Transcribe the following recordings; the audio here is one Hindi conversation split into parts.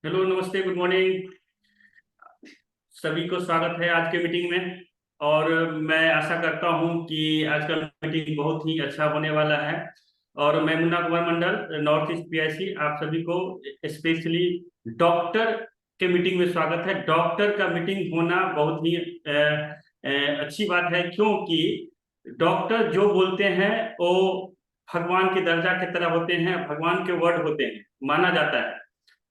हेलो, नमस्ते, गुड मॉर्निंग। सभी को स्वागत है आज के मीटिंग में। और मैं आशा करता हूं कि आज का मीटिंग बहुत ही अच्छा होने वाला है। और मैं Munna Kumar Mandal, north east PIC, आप सभी को स्पेशली डॉक्टर के मीटिंग में स्वागत है। डॉक्टर का मीटिंग होना बहुत ही अच्छी बात है, क्योंकि डॉक्टर जो बोलते हैं वो भगवान के दर्जा की तरह होते हैं, भगवान के वर्ड होते हैं, माना जाता है।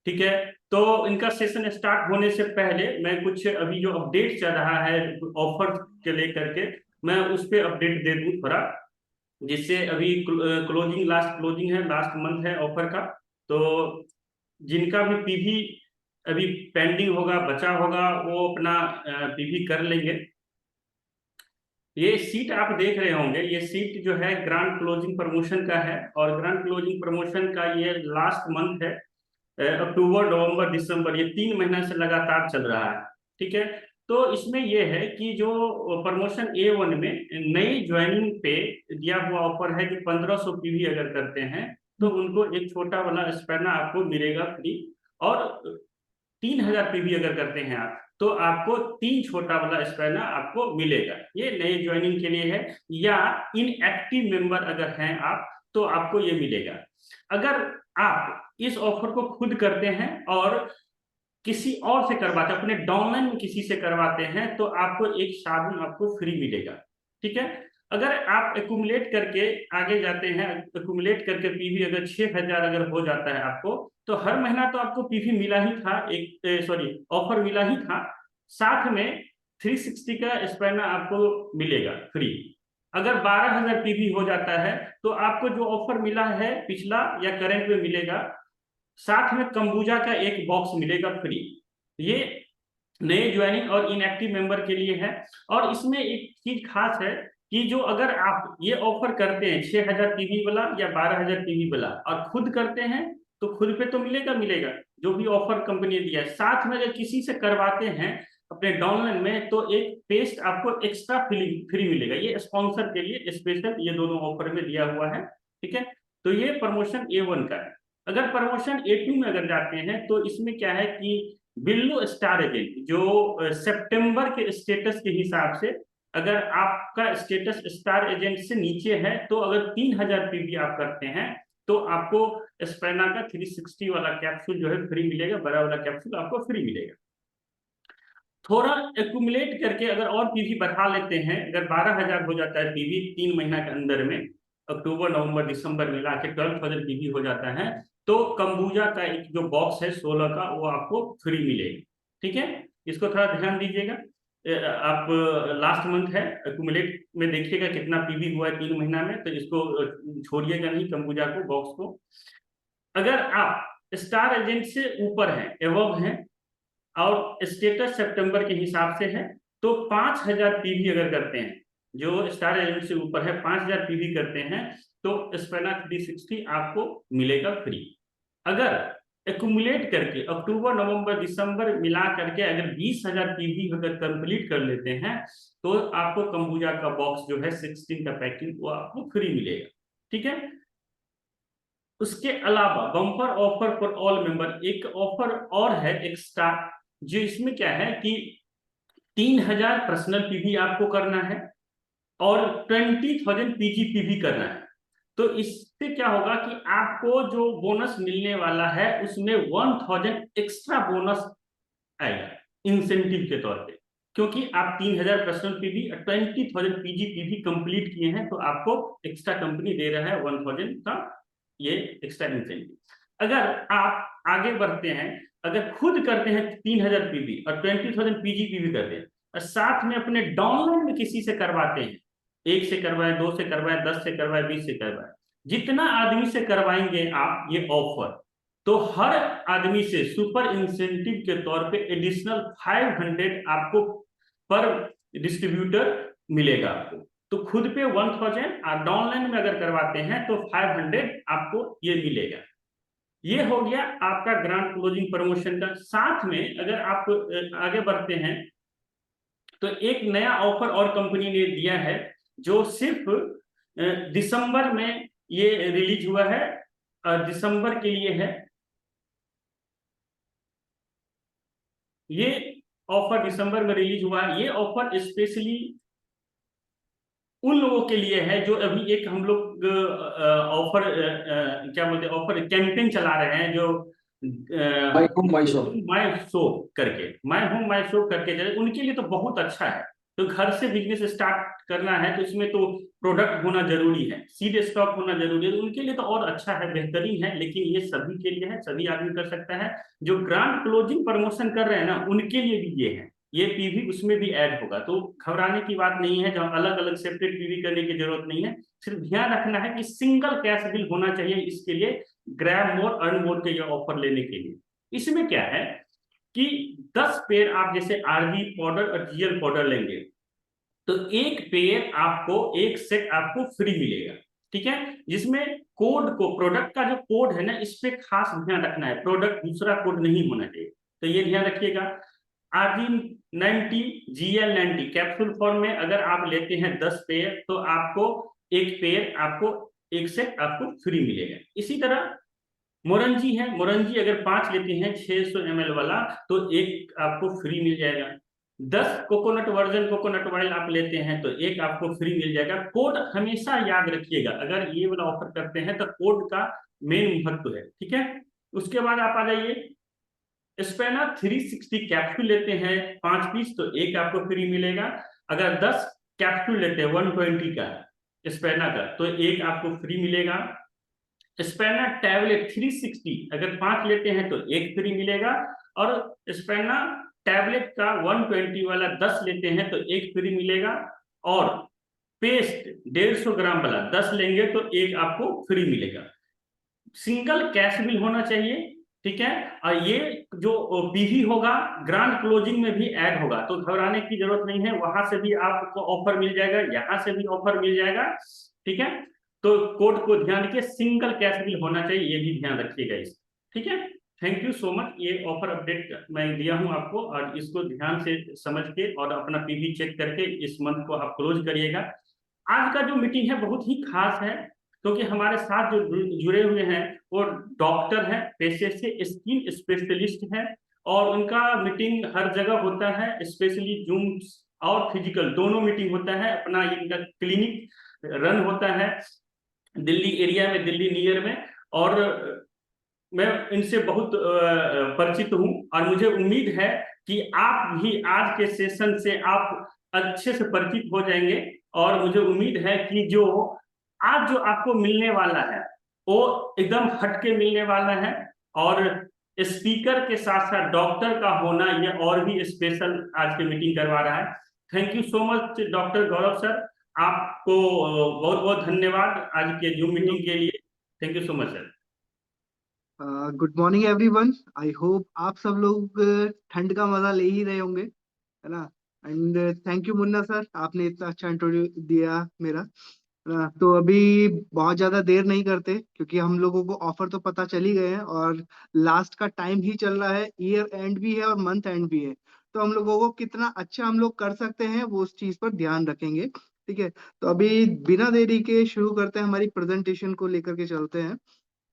ठीक है। तो इनका सेशन स्टार्ट होने से पहले मैं कुछ अभी जो अपडेट चल रहा है ऑफर के लेकर के, मैं उस पे अपडेट दे दूं थोड़ा, जिससे अभी क्लोजिंग, लास्ट क्लोजिंग है, लास्ट मंथ है ऑफर का। तो जिनका भी पीवी अभी पेंडिंग होगा, बचा होगा, वो अपना पीवी कर लेंगे। ये सीट आप देख रहे होंगे, ये सीट जो है ग्रांड क्लोजिंग प्रमोशन का है, और ग्रांड क्लोजिंग प्रमोशन का ये लास्ट मंथ है। अक्टूबर, नवंबर, दिसंबर, ये 3 महीना से लगातार चल रहा है। ठीक है। तो इसमें यह है कि जो प्रमोशन A1 में नई ज्वाइनिंग पे दिया हुआ ऑफर है कि 1500 पीवी अगर करते हैं तो उनको एक छोटा वाला स्पैना आपको मिलेगा फ्री। और 3000 पीवी अगर करते हैं आप तो आपको 3 छोटा वाला स्पैना आपको मिलेगा। ये नए ज्वाइनिंग के लिए है, या इनएक्टिव मेंबर अगर हैं आप तो आपको ये मिलेगा। अगर आप इस ऑफर को खुद करते हैं और किसी और से करवाते हैं, अपने डाउनलाइन में किसी से करवाते हैं, तो आपको एक साबुन आपको फ्री मिलेगा। ठीक है। अगर आप एक्यूमुलेट करके आगे जाते हैं, एक्यूमुलेट करके पीवी अगर 6000 अगर हो जाता है आपको, तो हर महीना तो आपको पीवी मिला ही था, एक सॉरी ऑफर मिला ही था, साथ में 360 का स्पैनर आपको मिलेगा फ्री। अगर 12000 पीवी हो जाता है तो आपको जो ऑफर मिला है पिछला या करंट में मिलेगा, साथ में कंबूजा का एक बॉक्स मिलेगा फ्री। ये नए ज्वाइनिंग और इनएक्टिव मेंबर के लिए है। और इसमें एक चीज खास है कि जो अगर आप ये ऑफर करते हैं 6000 पीवी वाला या 12000 पीवी वाला और खुद करते हैं, तो खुद पे तो मिलेगा मिलेगा जो भी ऑफर कंपनी ने दिया है। साथ में अगर किसी से करवाते हैं अपने डाउनलाइन में, तो एक पेस्ट आपको एक्स्ट्रा फ्री फ्री मिलेगा। ये स्पॉन्सर के लिए स्पेशल ये दोनों ऑफर में दिया हुआ है। ठीक है। तो ये प्रमोशन A1 का है। अगर प्रमोशन A2 में अगर जाते हैं तो इसमें क्या है कि बिल्लो स्टार एजेंट जो सितंबर के स्टेटस के हिसाब से, अगर आपका स्टेटस स्टार एजेंट से नीचे है तो अगर 3000 पीवी आप करते हैं तो आपको स्पेना का 360 वाला कैप्सूल जो है फ्री मिलेगा, बड़ा वाला कैप्सूल आपको फ्री मिलेगा। थोड़ा एक्यूमुलेट करके अगर और पीवी बढ़ा लेते हैं, अगर 12000 हो जाता है पीवी 3 महीना के अंदर में, अक्टूबर, नवंबर, दिसंबर मिला के 12000 पीवी हो जाता है, तो कंबूजा का एक जो बॉक्स है 16 का, वो आपको फ्री मिलेगा। ठीक है। इसको थोड़ा ध्यान दीजिएगा। आप लास्ट मंथ है, एक्यूमुलेट में देखिएगा कितना पीवी हुआ है 3 महीना में, तो इसको छोड़िएगा नहीं कंबूजा को, बॉक्स को। अगर आप स्टार एजेंट से ऊपर हैं, एवब हैं, और स्टेटस सितंबर के हिसाब से है, तो 5000 पीवी अगर करते हैं, जो स्टार एजेंट से ऊपर है 5000 पीवी करते हैं, तो स्पेना 360 आपको मिलेगा फ्री। अगर एक्यूमुलेट करके अक्टूबर, नवंबर, दिसंबर मिला करके अगर 20000 पीवी अगर कंप्लीट कर लेते हैं, तो आपको कंबूजा का बॉक्स जो है 16 का पैकिंग वो आपको फ्री मिलेगा। ठीक है। उसके अलावा bumper offer for all member एक ऑफर और है एक्स्ट्रा, जो इसमें क्या है कि 3000 पर्सनल पीवी आपको करना है और 20,000 पीजीपीवी करना है। तो इससे क्या होगा कि आपको जो बोनस मिलने वाला है उसमें 1000 एक्स्ट्रा बोनस आएगा इंसेंटिव के तौर पे, क्योंकि आप 3000 पर्सनल पीवी और 20,000 पीजीपीवी कंप्लीट किए हैं, तो आपको एक्स्ट्रा कंपनी दे रहा है 1000 का ये एक्स्ट्रा इंसेंटिव। अगर आप आगे बढ़ते हैं, अगर खुद करते हैं 3000 पीवी और 20,000 पीजीपीवी करते हैं, और साथ में अपने डाउनलाइन में किसी से करवाते हैं, एक से करवाए, दो से करवाए, 10 से करवाए, 20 से करवाए, जितना आदमी से करवाएंगे आप ये ऑफर, तो हर आदमी से सुपर इंसेंटिव के तौर पे एडिशनल 500 आपको पर डिस्ट्रीब्यूटर मिलेगा आपको। तो खुद पे 1000 और डाउनलाइन में अगर करवाते हैं तो 500 आपको ये मिलेगा। ये हो गया आपका ग्रांड क्लोजिंग प्रमोशन का। साथ में अगर आप आगे बढ़ते हैं, तो एक नया ऑफर और कंपनी ने दिया है, जो सिर्फ दिसंबर में ये रिलीज हुआ है, दिसंबर के लिए है। ये ऑफर दिसंबर में रिलीज हुआ है। ये ऑफर स्पेशली उन लोगों के लिए है जो अभी एक हम लोग ऑफर क्या बोलते हैं, ऑफर कैंपेन चला रहे हैं, जो my home my shop. My home my show करके चले, उनके लिए तो बहुत अच्छा है। तो घर से बिजनेस स्टार्ट करना है तो इसमें तो प्रोडक्ट होना जरूरी है, सीड स्टॉक होना जरूरी है, तो उनके लिए तो और अच्छा है, बेहतरीन है। लेकिन ये सभी के लिए है, सभी आदमी कर सकता है। जो ग्रांड क्लोजिंग प्रमोशन कर रहे हैं ना, उनके लिए भी ये है। ये पीवी उसमें भी ऐड होगा, तो घबराने की बात नहीं है। जहाँ अलग अलग सेपरेट पीवी करने की जरूरत नहीं है। सिर्फ ध्यान रखना है कि सिंगल कैश बिल होना चाहिए इसके लिए, ग्रैब मोर अर्न मोर के ये ऑफर लेने के लिए। इसमें क्या है कि 10 पेयर आप जैसे आरबी पाउडर और जीएल पाउडर लेंगे तो एक पेयर आपको, एक सेट आपको फ्री मिलेगा। ठीक है, जिसमें कोड को, प्रोडक्ट का जो कोड है ना, इस पे खास ध्यान रखना है, प्रोडक्ट दूसरा कोड नहीं होना चाहिए। तो ये ध्यान रखिएगा। RG90 GL90 कैप्सूल फॉर्म में अगर आप लेते हैं 10 पेयर तो आपको एक पेयर, आपको एक सेट आपको फ्री मिलेगा। इसी तरह मोरंजी है, मोरंजी अगर 5 लेते हैं 600 ml वाला तो एक आपको फ्री मिल जाएगा। 10 कोकोनट वर्जन कोकोनट ऑयल आप लेते हैं तो एक आपको फ्री मिल जाएगा। कोड हमेशा याद रखिएगा, अगर ये वाला ऑफर करते हैं तो कोड का मेन महत्व है। ठीक है, उसके बाद आप आ जाइए, स्पेना 360 कैप्सूल लेते हैं 5 पीस तो एक आपको फ्री मिलेगा। अगर 10 कैप्सूल लेते हैं 120 का स्पेना का तो एक आपको फ्री मिलेगा। स्पेना टैबलेट 360 अगर 5 लेते हैं तो एक फ्री मिलेगा। और स्पेना टैबलेट का 120 वाला 10 लेते हैं तो एक फ्री मिलेगा। और पेस्ट 150 ग्राम वाला 10 लेंगे तो एक आपको फ्री मिलेगा। सिंगल कैश बिल होना चाहिए। ठीक है, और ये जो पीवी होगा ग्रांड क्लोजिंग में भी ऐड होगा, तो घबराने की जरूरत नहीं है, वहां से भी आपको ऑफर मिल जाएगा, यहाँ से भी ऑफर मिल जाएगा। ठीक है, तो कोड को ध्यान रखिए, सिंगल कैश बिल होना चाहिए, ये भी ध्यान रखिएगा इस। ठीक है, थैंक यू सो मच। ये ऑफर अपडेट मैं दिया हूं आपको, और इसको ध्यान से समझ के और अपना पीवी चेक करके इस मंथ को आप क्लोज करिएगा। आज का जो मीटिंग है बहुत ही खास है, क्योंकि हमारे साथ जो जुड़े हुए हैं वो डॉक्टर हैं, पेशे से स्किन स्पेशलिस्ट हैं। और उनका मीटिंग हर जगह होता है, स्पेशली जूम और फिजिकल दोनों मीटिंग होता है। अपना इनका क्लिनिक रन होता है दिल्ली एरिया में, दिल्ली नियर में। और मैं इनसे बहुत परिचित हूँ, और मुझे उम्मीद है कि आप भी आज के सेशन से आप अच्छे से परिचित हो जाएंगे। और मुझे उम्मीद है कि जो आज जो आपको मिलने वाला है वो एकदम हटके मिलने वाला है। और स्पीकर के साथ साथ डॉक्टर का होना ये और भी स्पेशल आज की मीटिंग करवा रहा है। Thank you so much doctor Gaurav sir, आपको बहुत बहुत धन्यवाद आज के जूम मीटिंग के लिए। Thank you so much sir. Good morning everyone. I hope आप सब लोग ठंड का मजा ले ही रहे होंगे, है ना। And thank you Munna sir, आपने इतना अच्छा इंट्रोड्यूस दिया मेरा, है ना। तो अभी बहुत ज्यादा देर नहीं करते, क्योंकि हम लोगों को ऑफर तो पता चल ही गए हैं, और लास्ट का टाइम ही चल रहा है, ईयर एंड भी है और मंथ एंड भी है। तो हम लोगों को कितना अच्छा हम लोग कर सकते हैं वो उस चीज पर ध्यान रखेंगे। ठीक है, तो अभी बिना देरी के शुरू करते हैं, हमारी प्रेजेंटेशन को लेकर के चलते हैं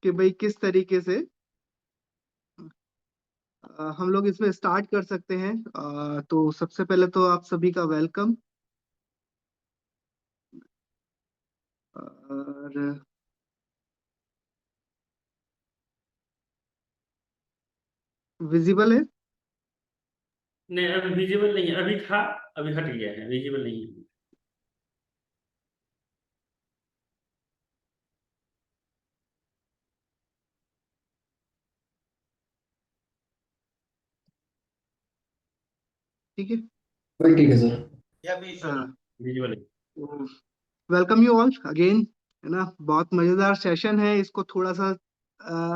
कि भाई किस तरीके से हम लोग इसमें स्टार्ट कर सकते हैं। तो सबसे पहले तो आप सभी का वेलकम। और विजिबल है? नहीं, अभी विजिबल नहीं है, अभी था, अभी हट गया है, विजिबल नहीं है। ठीक है। ठीक है सर। विजिबल है। वेलकम यू ऑल अगेन, है ना। बहुत मजेदार सेशन है, इसको थोड़ा सा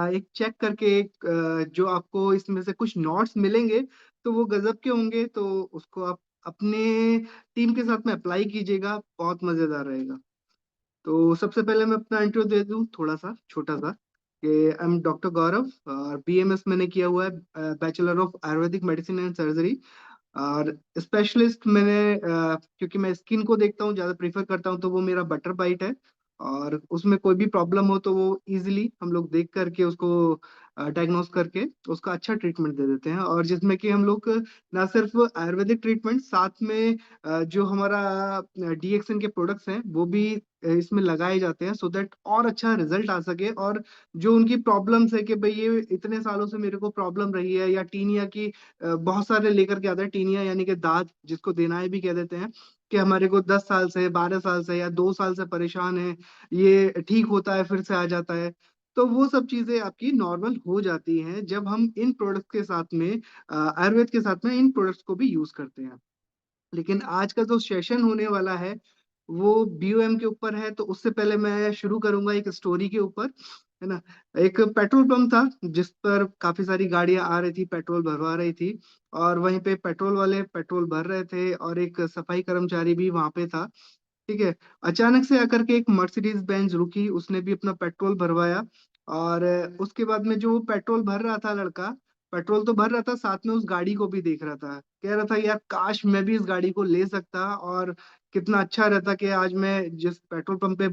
एक चेक करके एक जो आपको इसमें से कुछ नोट्स मिलेंगे तो वो गजब के होंगे, तो उसको आप अपने टीम के साथ में अप्लाई कीजिएगा, बहुत मजेदार रहेगा। तो सबसे पहले मैं अपना इंट्रो दे दूं थोड़ा सा छोटा सा, कि आई एम डॉक्टर गौरव, और बीएमएस मैंने किया हुआ है, bachelor of Ayurvedic medicine and surgery. और स्पेशलिस्ट मैंने क्योंकि मैं स्किन को देखता हूँ, ज्यादा प्रीफर करता हूँ, तो वो मेरा बटर बाइट है। और उसमें कोई भी प्रॉब्लम हो तो वो इजीली हम लोग देख करके उसको डायग्नोस करके उसका अच्छा ट्रीटमेंट दे देते हैं। और जिसमें कि हम लोग ना सिर्फ आयुर्वेदिक ट्रीटमेंट, साथ में जो हमारा डीएक्सएन के प्रोडक्ट्स हैं वो भी इसमें लगाए जाते हैं, सो दैट और अच्छा रिजल्ट आ सके। और जो उनकी प्रॉब्लम्स है कि भाई ये इतने सालों से मेरे को प्रॉब्लम रही है, या टीनिया की बहुत सारे लेकर के आते हैं, टीनिया यानी कि दाद जिसको देनाई भी कह देते हैं, कि हमारे को 10 साल से, 12 साल से या 2 साल से परेशान है, ये ठीक होता है फिर से आ जाता है। तो वो सब चीजें आपकी नॉर्मल हो जाती हैं जब हम इन प्रोडक्ट्स के साथ में आयुर्वेद के साथ में इन प्रोडक्ट्स को भी यूज करते हैं। लेकिन आज का जो सेशन होने वाला है वो बीओएम के ऊपर है, तो उससे पहले मैं शुरू करूंगा एक स्टोरी के ऊपर, है ना। एक पेट्रोल पंप था जिस पर काफी सारी गाड़ियां आ रही थी, पेट्रोल भरवा रही थी, और वहीं पे पेट्रोल वाले पेट्रोल भर रहे थे और एक सफाई कर्मचारी भी वहां पे था। ठीक है। अचानक से आकर के एक मर्सिडीज बेंज रुकी, उसने भी अपना पेट्रोल भरवाया। और उसके बाद में जो पेट्रोल भर रहा था लड़का, पेट्रोल तो भर रहा था, साथ में उस गाड़ी को भी देख रहा था, कह रहा था यार काश मैं भी इस गाड़ी को ले सकता, और कितना अच्छा रहता कि आज मैं जिस पेट्रोल पंप पे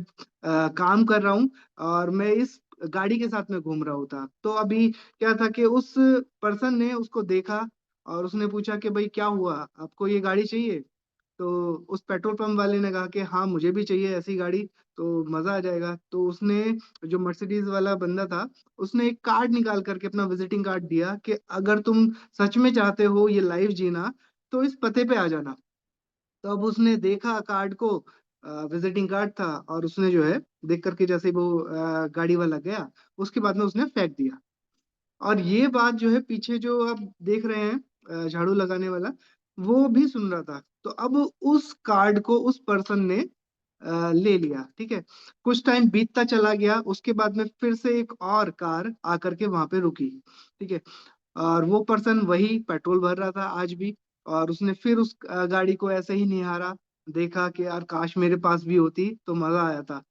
काम कर रहा हूँ और मैं इस गाड़ी के साथ में घूम रहा होता। तो अभी क्या था कि उस पर्सन ने उसको देखा और उसने पूछा कि भाई क्या हुआ, आपको ये गाड़ी चाहिए? तो उस पेट्रोल पंप वाले ने कहा कि हाँ मुझे भी चाहिए ऐसी गाड़ी, तो मजा आ जाएगा। तो उसने, जो मर्सिडीज वाला बंदा था, उसने एक कार्ड निकाल करके अपना विजिटिंग कार्ड दिया कि अगर तुम सच में चाहते हो ये लाइफ जीना तो इस पते पे आ जाना। तो अब उसने देखा कार्ड को, विजिटिंग कार्ड था, और उसने जो है देख करके जैसे ही वो गाड़ी वाला गया, उसके बाद में उसने फेंक दिया। और ये बात जो है पीछे जो आप देख रहे हैं झाड़ू लगाने वाला, वो भी सुन रहा था। तो अब उस कार्ड को उस पर्सन ने ले लिया। ठीक है। कुछ टाइम बीतता चला गया, उसके बाद में फिर से एक और कार आकर के वहां पे रुकी। ठीक है। और वो पर्सन वही पेट्रोल भर रहा था आज भी, और उसने फिर उस गाड़ी को ऐसे ही निहारा, देखा कि यार काश मेरे पास भी होती तो मजा आया था।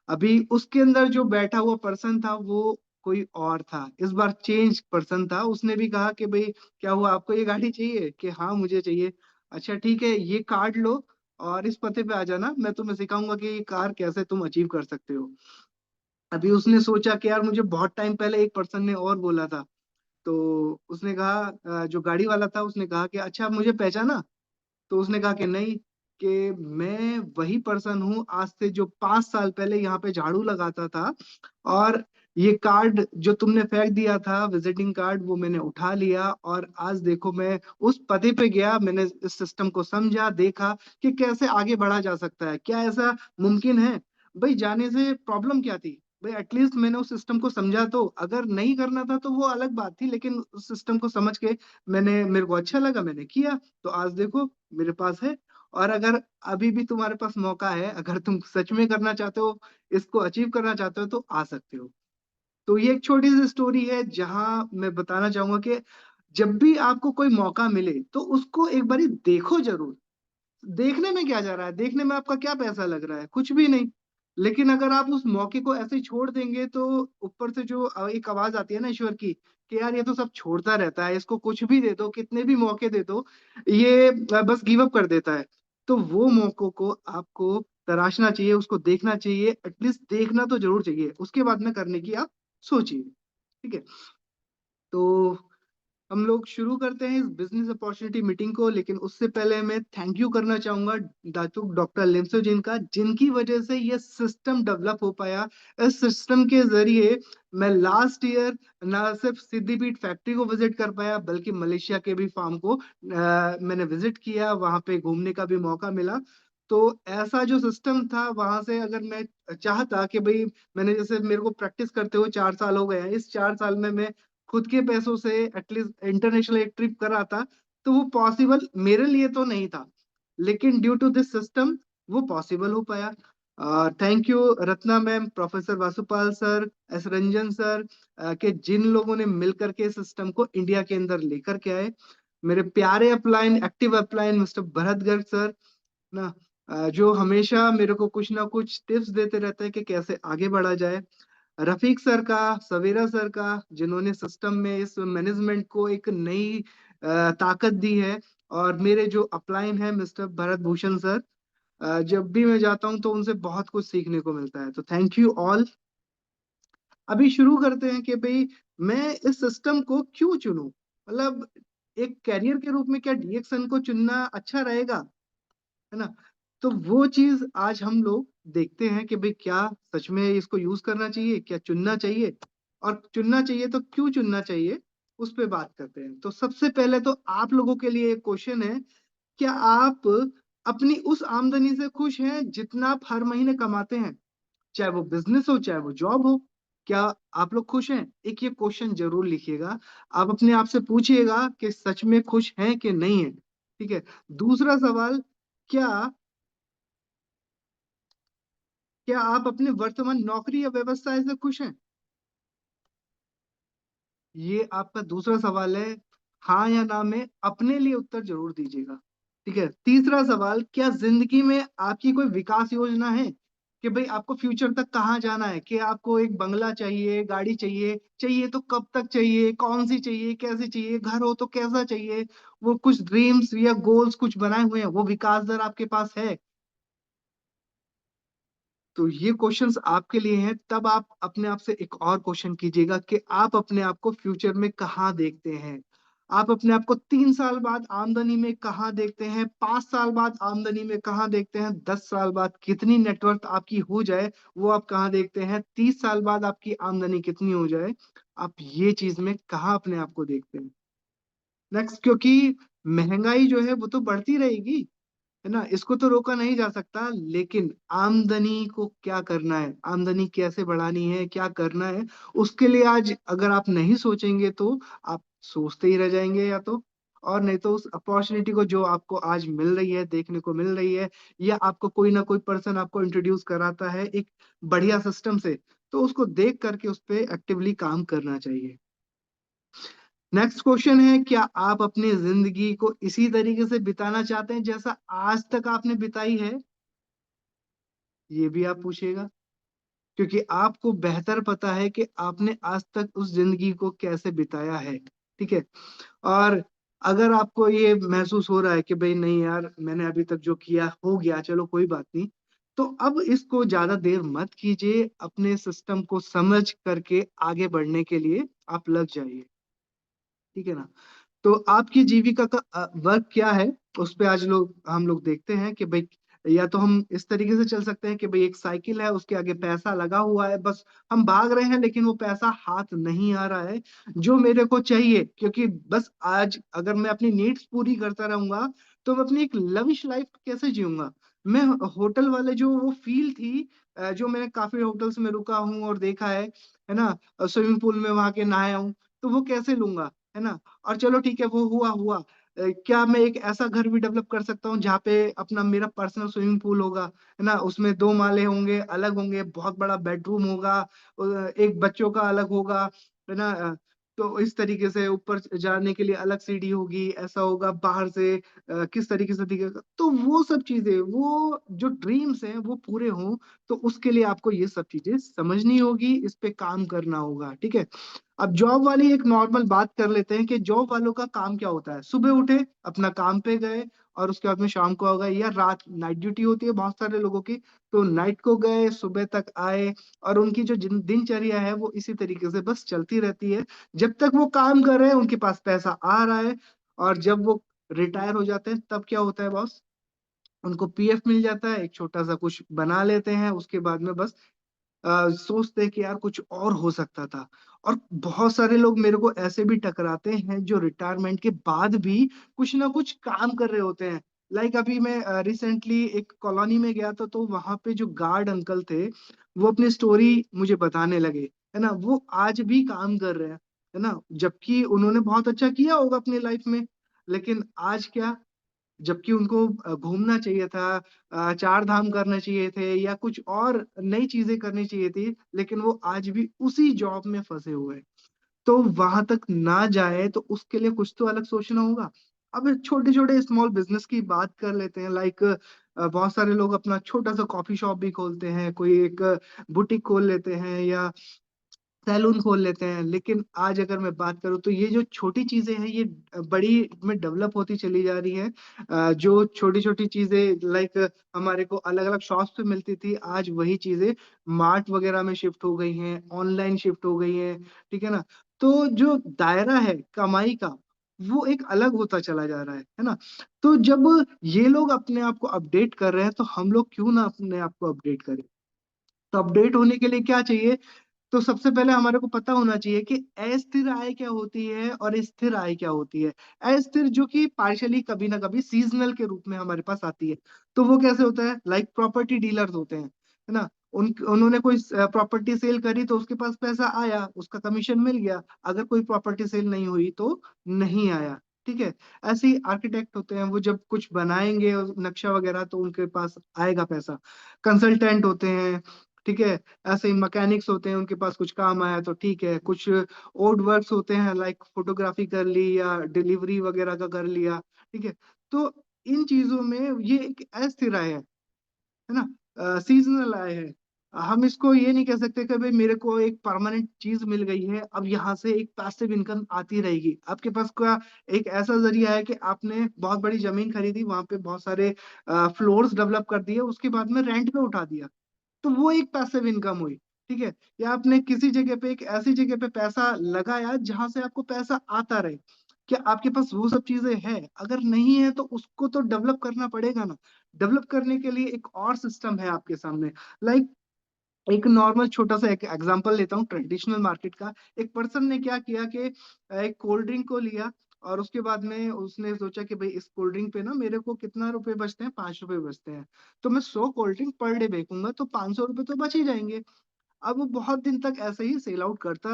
अभी उसके अंदर जो बैठा हुआ पर्सन था वो कोई और था, इस बार चेंज पर्सन था। उसने भी कहा कि भाई क्या हुआ, आपको ये गाड़ी चाहिए? कि हाँ मुझे चाहिए। अच्छा ठीक है, ये कार्ड लो और इस पते पे आ जाना, मैं तुम्हें सिखाऊंगा कि ये कार कैसे तुम अचीव कर सकते हो। अभी उसने सोचा कि यार मुझे बहुत टाइम पहले एक पर्सन ने और बोला था। तो उसने कहा, जो गाड़ी वाला था उसने कहा कि अच्छा आप मुझे पहचाना? तो उसने कहा कि नहीं, कि मैं वही पर्सन हूँ आज से जो 5 साल पहले यहाँ पे झाड़ू लगाता था, और ये कार्ड जो तुमने फेंक दिया था विजिटिंग कार्ड, वो मैंने उठा लिया, और आज देखो मैं उस पते पे गया, मैंने इस सिस्टम को समझा, देखा कि कैसे आगे बढ़ा जा सकता है, क्या ऐसा मुमकिन है। भाई जाने से प्रॉब्लम क्या थी? भाई एटलीस्ट मैंने उस सिस्टम को समझा, तो अगर नहीं करना था तो वो अलग बात थी, लेकिन उस सिस्टम को समझ के मेरे को अच्छा लगा, मैंने किया, तो आज देखो मेरे पास है। और अगर अभी भी तुम्हारे पास मौका है, अगर तुम सच में करना चाहते हो, इसको अचीव करना चाहते हो, तो आ सकते हो। तो ये एक छोटी सी स्टोरी है जहां मैं बताना चाहूंगा कि जब भी आपको कोई मौका मिले तो उसको एक बारी देखो जरूर। देखने में क्या जा रहा है, देखने में आपका क्या पैसा लग रहा है, कुछ भी नहीं। लेकिन अगर आप उस मौके को ऐसे ही छोड़ देंगे तो ऊपर से जो एक आवाज आती है ना ईश्वर की, कि यार ये तो सब छोड़ता रहता है, इसको कुछ भी दे दो, कितने भी मौके दे दो, ये बस गिव अप कर देता है। तो वो मौकों को आपको तराशना चाहिए, उसको देखना चाहिए, एटलीस्ट देखना तो जरूर चाहिए, उसके बाद में करने की आप सोचिए। ठीक है। तो हम लोग शुरू करते हैं इस बिजनेस अपॉर्चुनिटी मीटिंग को, लेकिन उससे पहले मैं थैंक यू करना चाहूंगा डॉक्टर लिम्सो जिनका, जिनकी वजह से ये सिस्टम डेवलप हो पाया। इस सिस्टम के जरिए मैं लास्ट ईयर ना सिर्फ सिद्धिपीठ फैक्ट्री को विजिट कर पाया, बल्कि मलेशिया के भी फार्म को मैंने विजिट किया, वहां पे घूमने का भी मौका मिला। तो ऐसा जो सिस्टम था वहां से अगर मैं चाहता कि भाई, मैंने जैसे मेरे को प्रैक्टिस करते हुए 4 साल हो गए हैं, इस 4 साल में मैं खुद के पैसों से एटलीस्ट इंटरनेशनल एक ट्रिप करा था, तो वो पॉसिबल मेरे लिए तो नहीं था, लेकिन ड्यू टू दिस सिस्टम वो पॉसिबल हो पाया। Thank you Ratna ma'am, professor Vasupal sir, S Ranjan sir, के जिन लोगों ने मिलकर के सिस्टम को इंडिया के अंदर लेकर के आए। मेरे प्यारे upline, active upline mister Bharat Garg sir ना, जो हमेशा मेरे को कुछ ना कुछ टिप्स देते रहते हैं कि कैसे आगे बढ़ा जाए। रफीक सर का, सवेरा सर का, जिन्होंने सिस्टम में इस मैनेजमेंट को एक नई ताकत दी है। और मेरे जो अपलाइन है मिस्टर भरत भूषण सर, जब भी मैं जाता हूँ तो उनसे बहुत कुछ सीखने को मिलता है। तो थैंक यू ऑल। अभी शुरू करते हैं कि भाई मैं इस सिस्टम को क्यों चुनूं, मतलब एक कैरियर के रूप में क्या डीएक्सएन को चुनना अच्छा रहेगा, है ना। तो वो चीज आज हम लोग देखते हैं कि भाई क्या सच में इसको यूज करना चाहिए, क्या चुनना चाहिए, और चुनना चाहिए तो क्यों चुनना चाहिए, उस पे बात करते हैं। तो सबसे पहले तो आप लोगों के लिए एक क्वेश्चन है, क्या आप अपनी उस आमदनी से खुश हैं जितना आप हर महीने कमाते हैं, चाहे वो बिजनेस हो चाहे वो जॉब हो। क्या आप लोग खुश हैं? एक ये क्वेश्चन जरूर लिखिएगा। आप अपने आप से पूछिएगा कि सच में खुश हैं कि नहीं है। ठीक है। दूसरा सवाल, क्या क्या आप अपने वर्तमान नौकरी या व्यवसाय से खुश हैं? ये आपका दूसरा सवाल है। हाँ या ना में अपने लिए उत्तर जरूर दीजिएगा। ठीक है। तीसरा सवाल, क्या जिंदगी में आपकी कोई विकास योजना है कि भाई आपको फ्यूचर तक कहाँ जाना है, कि आपको एक बंगला चाहिए, गाड़ी चाहिए, चाहिए तो कब तक चाहिए, कौन सी चाहिए, कैसी चाहिए, घर हो तो कैसा चाहिए, वो कुछ ड्रीम्स या गोल्स कुछ बनाए हुए हैं, वो विकास दर आपके पास है? तो ये क्वेश्चंस आपके लिए हैं। तब आप अपने आप से एक और क्वेश्चन कीजिएगा कि आप अपने आप को फ्यूचर में कहाँ देखते हैं। आप अपने आप को 3 साल बाद आमदनी में कहाँ देखते हैं, 5 साल बाद आमदनी में कहाँ देखते हैं, 10 साल बाद कितनी नेटवर्थ आपकी हो जाए वो आप कहाँ देखते हैं, 30 साल बाद आपकी आमदनी कितनी हो जाए, आप ये चीज में कहाँ अपने आप को देखते हैं। नेक्स्ट, क्योंकि महंगाई जो है वो तो बढ़ती रहेगी, है ना, इसको तो रोका नहीं जा सकता, लेकिन आमदनी को क्या करना है, आमदनी कैसे बढ़ानी है, क्या करना है, उसके लिए आज अगर आप नहीं सोचेंगे तो आप सोचते ही रह जाएंगे, या तो और नहीं तो उस अपॉर्चुनिटी को जो आपको आज मिल रही है, देखने को मिल रही है, या आपको कोई ना कोई पर्सन आपको इंट्रोड्यूस कराता है एक बढ़िया सिस्टम से, तो उसको देख करके उस पे एक्टिवली काम करना चाहिए। नेक्स्ट क्वेश्चन है, क्या आप अपनी जिंदगी को इसी तरीके से बिताना चाहते हैं जैसा आज तक आपने बिताई है? ये भी आप पूछिएगा, क्योंकि आपको बेहतर पता है कि आपने आज तक उस जिंदगी को कैसे बिताया है। ठीक है। और अगर आपको ये महसूस हो रहा है कि भाई नहीं यार, मैंने अभी तक जो किया हो गया, चलो कोई बात नहीं, तो अब इसको ज्यादा देर मत कीजिए, अपने सिस्टम को समझ करके आगे बढ़ने के लिए आप लग जाइए। ठीक है ना। तो आपकी जीविका का वर्क क्या है, उस पे आज हम लोग देखते हैं कि भाई या तो हम इस तरीके से चल सकते हैं कि भाई एक साइकिल है, उसके आगे पैसा लगा हुआ है, बस हम भाग रहे हैं लेकिन वो पैसा हाथ नहीं आ रहा है जो मेरे को चाहिए, क्योंकि बस आज अगर मैं अपनी नीड्स पूरी करता रहूंगा तो मैं अपनी एक लविश लाइफ कैसे जीऊंगा। मैं होटल वाले जो वो फील थी, जो मैंने काफी होटल्स में रुका हूँ और देखा है ना, स्विमिंग पूल में वहां के नहाया हूँ, तो वो कैसे लूंगा, है ना। और चलो ठीक है, वो हुआ हुआ, क्या मैं एक ऐसा घर भी डेवलप कर सकता हूँ जहाँ पे अपना मेरा पर्सनल स्विमिंग पूल होगा, है ना, उसमें 2 माले होंगे, अलग होंगे, बहुत बड़ा बेडरूम होगा, एक बच्चों का अलग होगा, है ना, तो इस तरीके से ऊपर जाने के लिए अलग सीढ़ी होगी, ऐसा होगा बाहर से, किस तरीके से दिखेगा, तो वो सब चीजें, वो जो ड्रीम्स हैं वो पूरे हों, तो उसके लिए आपको ये सब चीजें समझनी होगी, इस पे काम करना होगा। ठीक है। अब जॉब वाली एक नॉर्मल बात कर लेते हैं कि जॉब वालों का काम क्या होता है, सुबह उठे, अपना काम पे गए, और उसके बाद में शाम को आ गए, या रात नाइट ड्यूटी होती है बहुत सारे लोगों की, तो नाइट को गए, सुबह तक आए, और उनकी जो दिनचर्या है वो इसी तरीके से बस चलती रहती है। जब तक वो काम कर रहे हैं उनके पास पैसा आ रहा है, और जब वो रिटायर हो जाते हैं तब क्या होता है बॉस, उनको पीएफ मिल जाता है, एक छोटा सा कुछ बना लेते हैं, उसके बाद में बस सोचते हैं कि यार कुछ और हो सकता था। और बहुत सारे लोग मेरे को ऐसे भी टकराते हैं जो रिटायरमेंट के बाद भी कुछ ना कुछ काम कर रहे होते हैं। लाइक अभी मैं रिसेंटली एक कॉलोनी में गया था, तो वहां पे जो गार्ड अंकल थे वो अपनी स्टोरी मुझे बताने लगे, है ना, वो आज भी काम कर रहे हैं, है ना, जबकि उन्होंने बहुत अच्छा किया होगा अपनी लाइफ में, लेकिन आज क्या, जबकि उनको घूमना चाहिए था, 4 धाम करने चाहिए थे, या कुछ और नई चीजें करनी चाहिए थी, लेकिन वो आज भी उसी जॉब में फंसे हुए हैं। तो वहां तक ना जाए तो उसके लिए कुछ तो अलग सोचना होगा। अब छोटे छोटे स्मॉल बिजनेस की बात कर लेते हैं, लाइक बहुत सारे लोग अपना छोटा सा कॉफी शॉप भी खोलते हैं, कोई एक बुटीक खोल लेते हैं, या सैलून खोल लेते हैं। लेकिन आज अगर मैं बात करूँ तो ये जो छोटी चीजें हैं ये बड़ी में डेवलप होती चली जा रही है। जो छोटी छोटी चीजें लाइक हमारे को अलग अलग शॉप्स पे मिलती थी, आज वही चीजें मार्ट वगैरह में शिफ्ट हो गई हैं, ऑनलाइन शिफ्ट हो गई हैं। ठीक है ना। तो जो दायरा है कमाई का, वो एक अलग होता चला जा रहा है ना। तो जब ये लोग अपने आप को अपडेट कर रहे हैं तो हम लोग क्यों ना अपने आप को अपडेट करें। तो अपडेट होने के लिए क्या चाहिए? तो सबसे पहले हमारे को पता होना चाहिए कि अस्थिर आय क्या होती है और स्थिर आय क्या होती है। अस्थिर जो कि पार्शियली कभी ना कभी सीजनल के रूप में हमारे पास आती है। तो वो कैसे होता है? लाइक प्रॉपर्टी डीलर्स होते हैं, है ना। उन्होंने कोई प्रॉपर्टी सेल करी तो उसके पास पैसा आया, उसका कमीशन मिल गया। अगर कोई प्रॉपर्टी सेल नहीं हुई तो नहीं आया। ठीक है। ऐसे ही आर्किटेक्ट होते हैं, वो जब कुछ बनाएंगे और नक्शा वगैरह तो उनके पास आएगा पैसा। कंसल्टेंट होते हैं, ठीक है। ऐसे ही मैकेनिक्स होते हैं, उनके पास कुछ काम आया तो ठीक है। कुछ ओड वर्क्स होते हैं, लाइक फोटोग्राफी कर ली या डिलीवरी वगैरह का कर लिया। ठीक है। तो इन चीजों में ये एक अस्थिर आय है ना, सीजनल आय है। हम इसको ये नहीं कह सकते कि भाई मेरे को एक परमानेंट चीज मिल गई है, अब यहाँ से एक पैसिव इनकम आती रहेगी। आपके पास क्या एक ऐसा जरिया है कि आपने बहुत बड़ी जमीन खरीदी, वहां पे बहुत सारे फ्लोर्स डेवलप कर दिए, उसके बाद में रेंट पे उठा दिया, तो वो एक पैसिव इनकम हुई। ठीक है। या आपने किसी जगह पे एक ऐसी जगह पे पैसा लगाया जहां से आपको पैसा आता रहे। क्या आपके पास वो सब चीजें हैं? अगर नहीं है तो उसको तो डेवलप करना पड़ेगा ना। डेवलप करने के लिए एक और सिस्टम है आपके सामने। लाइक एक नॉर्मल छोटा सा एक एग्जांपल लेता हूँ ट्रेडिशनल मार्केट का। एक पर्सन ने क्या किया कि एक कोल्ड ड्रिंक को लिया, और उसके बाद में उसने सोचा कि भाई इस कोल्ड ड्रिंक पे ना मेरे को कितना रुपए बचते हैं, 5 रुपए बचते हैं। तो मैं 100 कोल्ड ड्रिंक पर डे बेचूंगा तो 500 रुपये तो बच ही जाएंगे। अब वो बहुत दिन तक ऐसे ही सेल आउट करता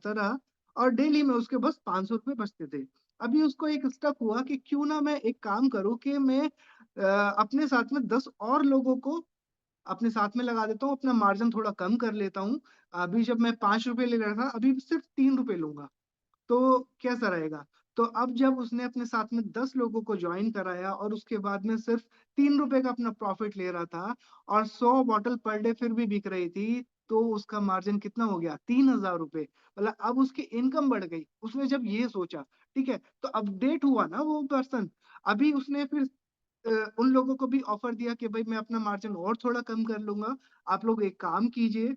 रहा और डेली में उसके बस 500 रुपये बचते थे। अभी उसको एक स्टक हुआ कि क्यों ना मैं एक काम करूं कि मैं अपने साथ में 10 और लोगों को अपने साथ में लगा देता हूँ, अपना मार्जिन थोड़ा कम कर लेता हूँ। अभी जब मैं 5 रुपए ले रहा था, अभी सिर्फ 3 रुपए लूंगा, तो कैसा रहेगा? तो अब जब उसने अपने साथ में 10 लोगों को ज्वाइन कराया और उसके बाद में सिर्फ 3 रुपए का अपना प्रॉफिट ले रहा था, और 100 बॉटल पर डे फिर भी बिक रही थी, तो उसका मार्जिन कितना हो गया? 3,000 रुपए। मतलब अब उसकी इनकम बढ़ गई, उसने जब ये सोचा। ठीक है। तो अपडेट हुआ ना वो पर्सन। अभी उसने फिर उन लोगों को भी ऑफर दिया कि भाई मैं अपना मार्जिन और थोड़ा कम कर लूंगा। आप लोग एक काम कीजिए,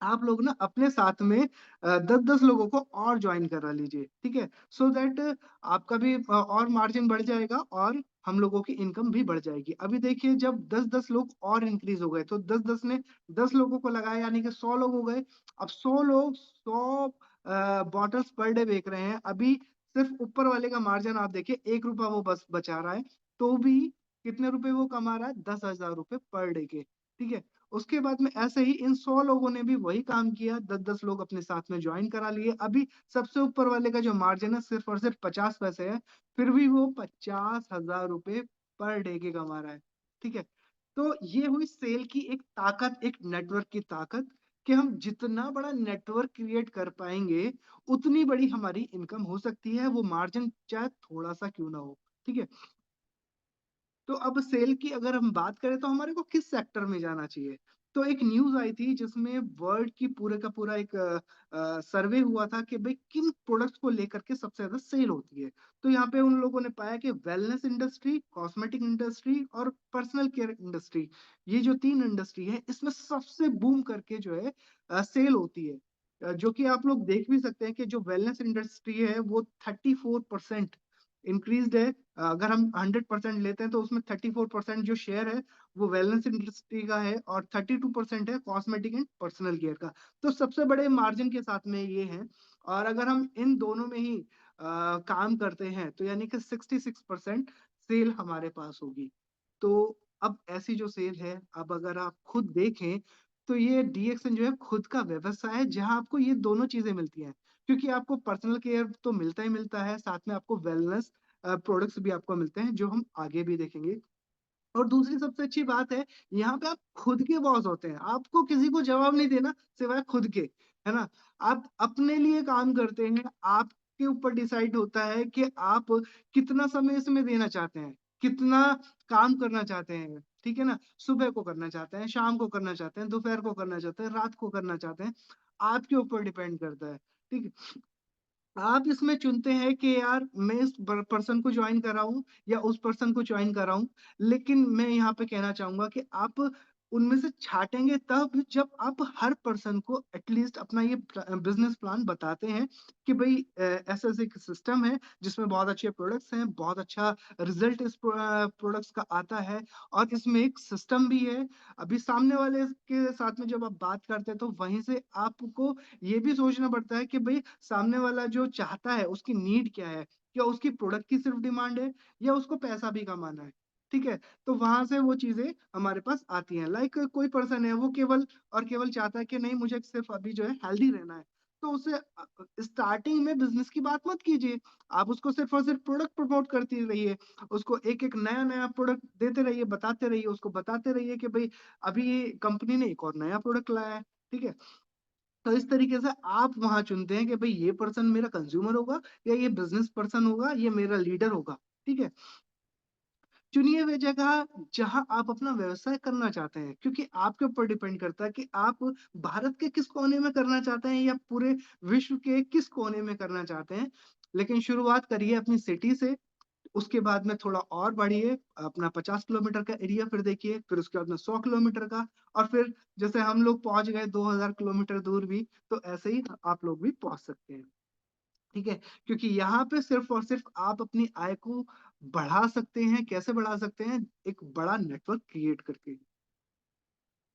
आप लोग ना अपने साथ में 10-10 लोगों को और ज्वाइन करा लीजिए। ठीक है। सो दैट आपका भी और मार्जिन बढ़ जाएगा और हम लोगों की इनकम भी बढ़ जाएगी। अभी देखिए जब 10-10 लोग और इंक्रीज हो गए तो 10-10 ने 10 लोगों को लगाया, यानी कि 100 लोग हो गए। अब 100 लोग 100 बॉटल्स पर डे बेच रहे हैं। अभी सिर्फ ऊपर वाले का मार्जिन आप देखिए, 1 रुपया वो बस बचा रहा है, तो भी कितने रुपए वो कमा रहा है? 10,000 रुपए पर डे के। ठीक है। उसके बाद में ऐसे ही इन 100 लोगों ने भी वही काम किया, 10-10 लोग अपने साथ में ज्वाइन करा लिए। अभी सबसे ऊपर वाले का जो मार्जिन है सिर्फ और सिर्फ 50 पैसे है, फिर भी वो 50,000 रुपए पर डे के कमा रहा है। ठीक है। तो ये हुई सेल की एक ताकत, एक नेटवर्क की ताकत, कि हम जितना बड़ा नेटवर्क क्रिएट कर पाएंगे उतनी बड़ी हमारी इनकम हो सकती है, वो मार्जिन चाहे थोड़ा सा क्यों ना हो। ठीक है। तो अब सेल की अगर हम बात करें तो हमारे को किस सेक्टर में जाना चाहिए? तो एक न्यूज आई थी जिसमें वर्ल्ड की पूरे का पूरा एक सर्वे हुआ था कि भाई किन प्रोडक्ट्स को लेकर के सबसे ज्यादा सेल होती है। तो यहाँ पे उन लोगों ने पाया कि वेलनेस इंडस्ट्री, कॉस्मेटिक इंडस्ट्री और पर्सनल केयर इंडस्ट्री, ये जो 3 इंडस्ट्री है इसमें सबसे बूम करके जो है सेल होती है। जो कि आप लोग देख भी सकते हैं कि जो वेलनेस इंडस्ट्री है वो 34% इंक्रीज है। अगर हम 100% लेते हैं तो उसमें 34% जो शेयर है वो वेलनेस इंडस्ट्री का है, और 32% है कॉस्मेटिक एंड पर्सनल केयर का। तो सबसे बड़े मार्जिन के साथ में ये है। और अगर हम इन दोनों में ही काम करते हैं तो यानी कि 66% सेल हमारे पास होगी। तो अब ऐसी जो सेल है, अब अगर आप खुद देखें तो ये डीएक्सन जो है खुद का व्यवसाय है जहां आपको ये दोनों चीजें मिलती हैं। क्योंकि आपको पर्सनल केयर तो मिलता ही मिलता है, साथ में आपको वेलनेस प्रोडक्ट्स भी आपको मिलते हैं जो हम आगे भी देखेंगे। और दूसरी सबसे अच्छी बात है, यहाँ पे आप खुद के बॉस होते हैं, आपको किसी को जवाब नहीं देना सिवाय खुद के, है ना। आप अपने लिए काम करते हैं, आपके ऊपर डिसाइड होता है कि आप कितना समय इसमें देना चाहते हैं, कितना काम करना चाहते हैं। ठीक है ना। सुबह को करना चाहते हैं, शाम को करना चाहते हैं, दोपहर को करना चाहते हैं, रात को करना चाहते हैं। आपके ऊपर डिपेंड करता है। ठीक है, आप इसमें चुनते हैं कि यार मैं इस पर्सन को ज्वाइन कर रहा हूँ या उस पर्सन को ज्वाइन कर रहा हूँ। लेकिन मैं यहाँ पे कहना चाहूंगा कि आप उनमें से छांटेंगे तब जब आप हर पर्सन को एटलीस्ट अपना ये बिजनेस प्लान बताते हैं कि भाई ऐसा ऐसा एक सिस्टम है जिसमें बहुत अच्छे प्रोडक्ट्स हैं, बहुत अच्छा रिजल्ट इस प्रोडक्ट्स का आता है, और इसमें एक सिस्टम भी है। अभी सामने वाले के साथ में जब आप बात करते हैं तो वहीं से आपको ये भी सोचना पड़ता है कि भाई सामने वाला जो चाहता है उसकी नीड क्या है, क्या उसकी प्रोडक्ट की सिर्फ डिमांड है या उसको पैसा भी कमाना है। ठीक है, तो वहां से वो चीजें हमारे पास आती हैं। लाइक कोई पर्सन है वो केवल और केवल चाहता है कि नहीं मुझे सिर्फ अभी जो है हेल्दी रहना है, तो उसे स्टार्टिंग में बिजनेस की बात मत कीजिए। आप उसको सिर्फ और सिर्फ प्रोडक्ट प्रमोट करते रहिए, उसको एक एक नया नया प्रोडक्ट देते रहिए, बताते रहिए, उसको बताते रहिए कि भाई अभी कंपनी ने एक और नया प्रोडक्ट लाया है। ठीक है, तो इस तरीके से आप वहां चुनते हैं कि भाई ये पर्सन मेरा कंज्यूमर होगा या ये बिजनेस पर्सन होगा, ये मेरा लीडर होगा। ठीक है, चुनिए वे जगह जहां आप अपना व्यवसाय करना चाहते हैं, क्योंकि आपके ऊपर डिपेंड करता है कि आप भारत के किस कोने में करना चाहते हैं या पूरे विश्व के किस कोने में करना चाहते हैं। लेकिन शुरुआत करिए अपनी सिटी से, उसके बाद में थोड़ा और बढ़िए, अपना 50 किलोमीटर का एरिया फिर देखिए, फिर उसके बाद में 100 किलोमीटर का, और फिर जैसे हम लोग पहुंच गए 2000 किलोमीटर दूर भी, तो ऐसे ही आप लोग भी पहुंच सकते हैं। ठीक है, क्योंकि यहाँ पे सिर्फ और सिर्फ आप अपनी आय को बढ़ा सकते हैं। कैसे बढ़ा सकते हैं? एक बड़ा नेटवर्क क्रिएट करके।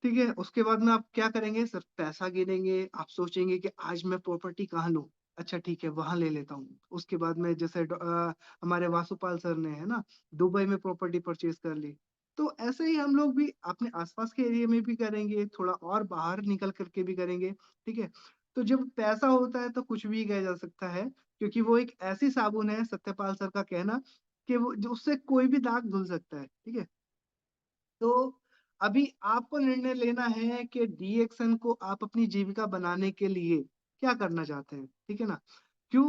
ठीक है, उसके बाद में आप क्या करेंगे? सिर्फ पैसा गिनेंगे, आप सोचेंगे कि आज मैं प्रॉपर्टी कहाँ लूं। अच्छा ठीक है, वहां ले लेता हूँ। उसके बाद में जैसे हमारे वासुपाल सर ने है ना, दुबई में प्रॉपर्टी परचेज कर ली। तो ऐसे ही हम लोग भी अपने आसपास के एरिया में भी करेंगे, थोड़ा और बाहर निकल करके भी करेंगे। ठीक है, तो जब पैसा होता है तो कुछ भी किया जा सकता है, क्योंकि वो एक ऐसी साबुन है, सत्यपाल सर का कहना, कि वो जो उससे कोई भी दाग धुल सकता है। ठीक है, तो अभी आपको निर्णय लेना है कि डीएक्सन को आप अपनी जीविका बनाने के लिए क्या करना चाहते हैं। ठीक है ना, क्यों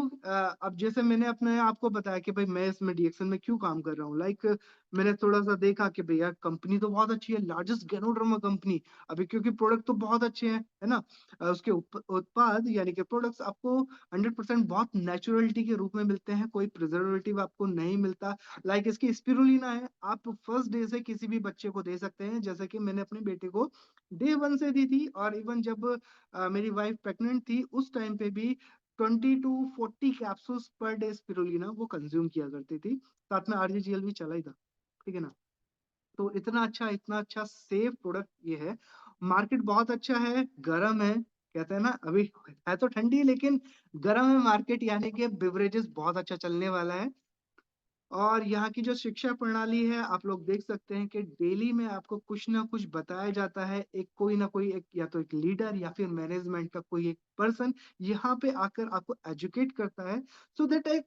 अब जैसे मैंने अपने आपको बताया कि भाई मैं इसमें डीएक्सन में क्यों काम कर रहा हूँ। लाइक मैंने थोड़ा सा देखा कि भैया कंपनी तो बहुत अच्छी है, लार्जेस्ट गैनोडर्मा कंपनी। अभी क्योंकि प्रोडक्ट तो बहुत अच्छे हैं, है ना। उसके उत्पाद यानी कि प्रोडक्ट्स आपको 100% बहुत नेचुरलिटी के रूप में मिलते हैं, कोई प्रिजर्वेटिव आपको नहीं मिलता। लाइक इसकी स्पिरुलिना है, आप फर्स्ट डे से किसी भी बच्चे को दे सकते हैं, जैसे कि मैंने अपने बेटे को डे 1 से दी थी। और इवन जब मेरी वाइफ प्रेग्नेंट थी उस टाइम पे भी 20 to 40 capsules per day spirulina वो कंज्यूम किया करती थी। साथ में आरजीजीएल भी चला ही था। ठीक है ना, तो इतना अच्छा सेफ प्रोडक्ट ये है। मार्केट बहुत अच्छा है, गर्म है। कहते हैं ना, अभी है तो ठंडी लेकिन गर्म है मार्केट, यानी कि बिवरेजेस बहुत अच्छा चलने वाला है। और यहाँ की जो शिक्षा प्रणाली है, आप लोग देख सकते हैं कि डेली में आपको कुछ ना कुछ बताया जाता है। एक कोई ना कोई एक, या तो एक लीडर या फिर मैनेजमेंट का कोई एक पर्सन यहाँ पे आकर आपको एजुकेट करता है, सो दैट एक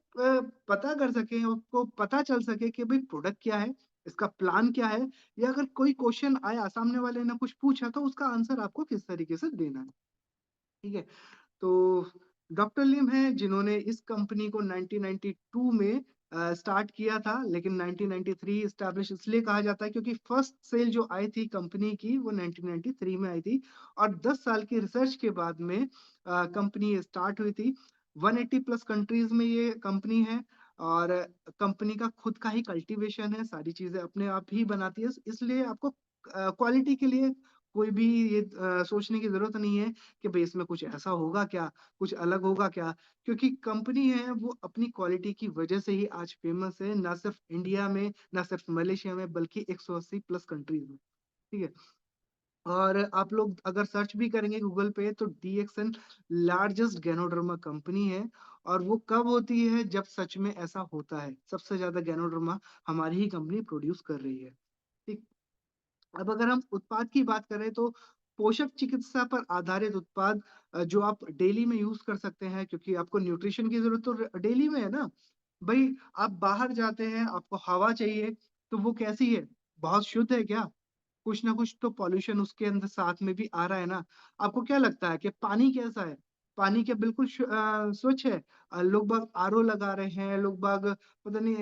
पता कर सके, आपको पता चल सके कि भाई प्रोडक्ट क्या है, इसका प्लान क्या है, या अगर कोई क्वेश्चन आया, सामने वाले ने कुछ पूछा, तो उसका आंसर आपको किस तरीके से देना है। ठीक है, तो डॉक्टर लिम है जिन्होंने इस कंपनी को 1992 में स्टार्ट किया था, लेकिन 1993 स्टैब्लिश इसलिए कहा जाता है क्योंकि फर्स्ट सेल जो आई थी कंपनी की वो 1993 में आई थी। और 10 साल की रिसर्च के बाद में कंपनी स्टार्ट हुई थी। 180 प्लस कंट्रीज में ये कंपनी है। और कंपनी का खुद का ही कल्टीवेशन है, सारी चीजें अपने आप ही बनाती है, इसलिए आपको क्वालिटी के लिए कोई भी ये सोचने की जरूरत नहीं है कि भाई इसमें कुछ ऐसा होगा क्या, कुछ अलग होगा क्या। क्योंकि कंपनी है वो अपनी क्वालिटी की वजह से ही आज फेमस है, ना सिर्फ इंडिया में, ना सिर्फ मलेशिया में, बल्कि 180 प्लस कंट्रीज में। ठीक है, और आप लोग अगर सर्च भी करेंगे गूगल पे तो डीएक्सएन लार्जेस्ट गैनोडर्मा कंपनी है। और वो कब होती है? जब सच में ऐसा होता है, सबसे ज्यादा गैनोडर्मा हमारी ही कंपनी प्रोड्यूस कर रही है। ठीक, अब अगर हम उत्पाद की बात करें तो पोषक चिकित्सा पर आधारित उत्पाद जो आप डेली में यूज कर सकते हैं, क्योंकि आपको न्यूट्रिशन की जरूरत तो डेली में है ना। भाई आप बाहर जाते हैं, आपको हवा चाहिए, तो वो कैसी है? बहुत शुद्ध है क्या? कुछ ना कुछ तो पॉल्यूशन उसके अंदर साथ में भी आ रहा है ना। आपको क्या लगता है कि पानी कैसा है? पानी क्या बिल्कुल स्वच्छ है? लोग बाग आरओ लगा रहे हैं, लोग बाग पता नहीं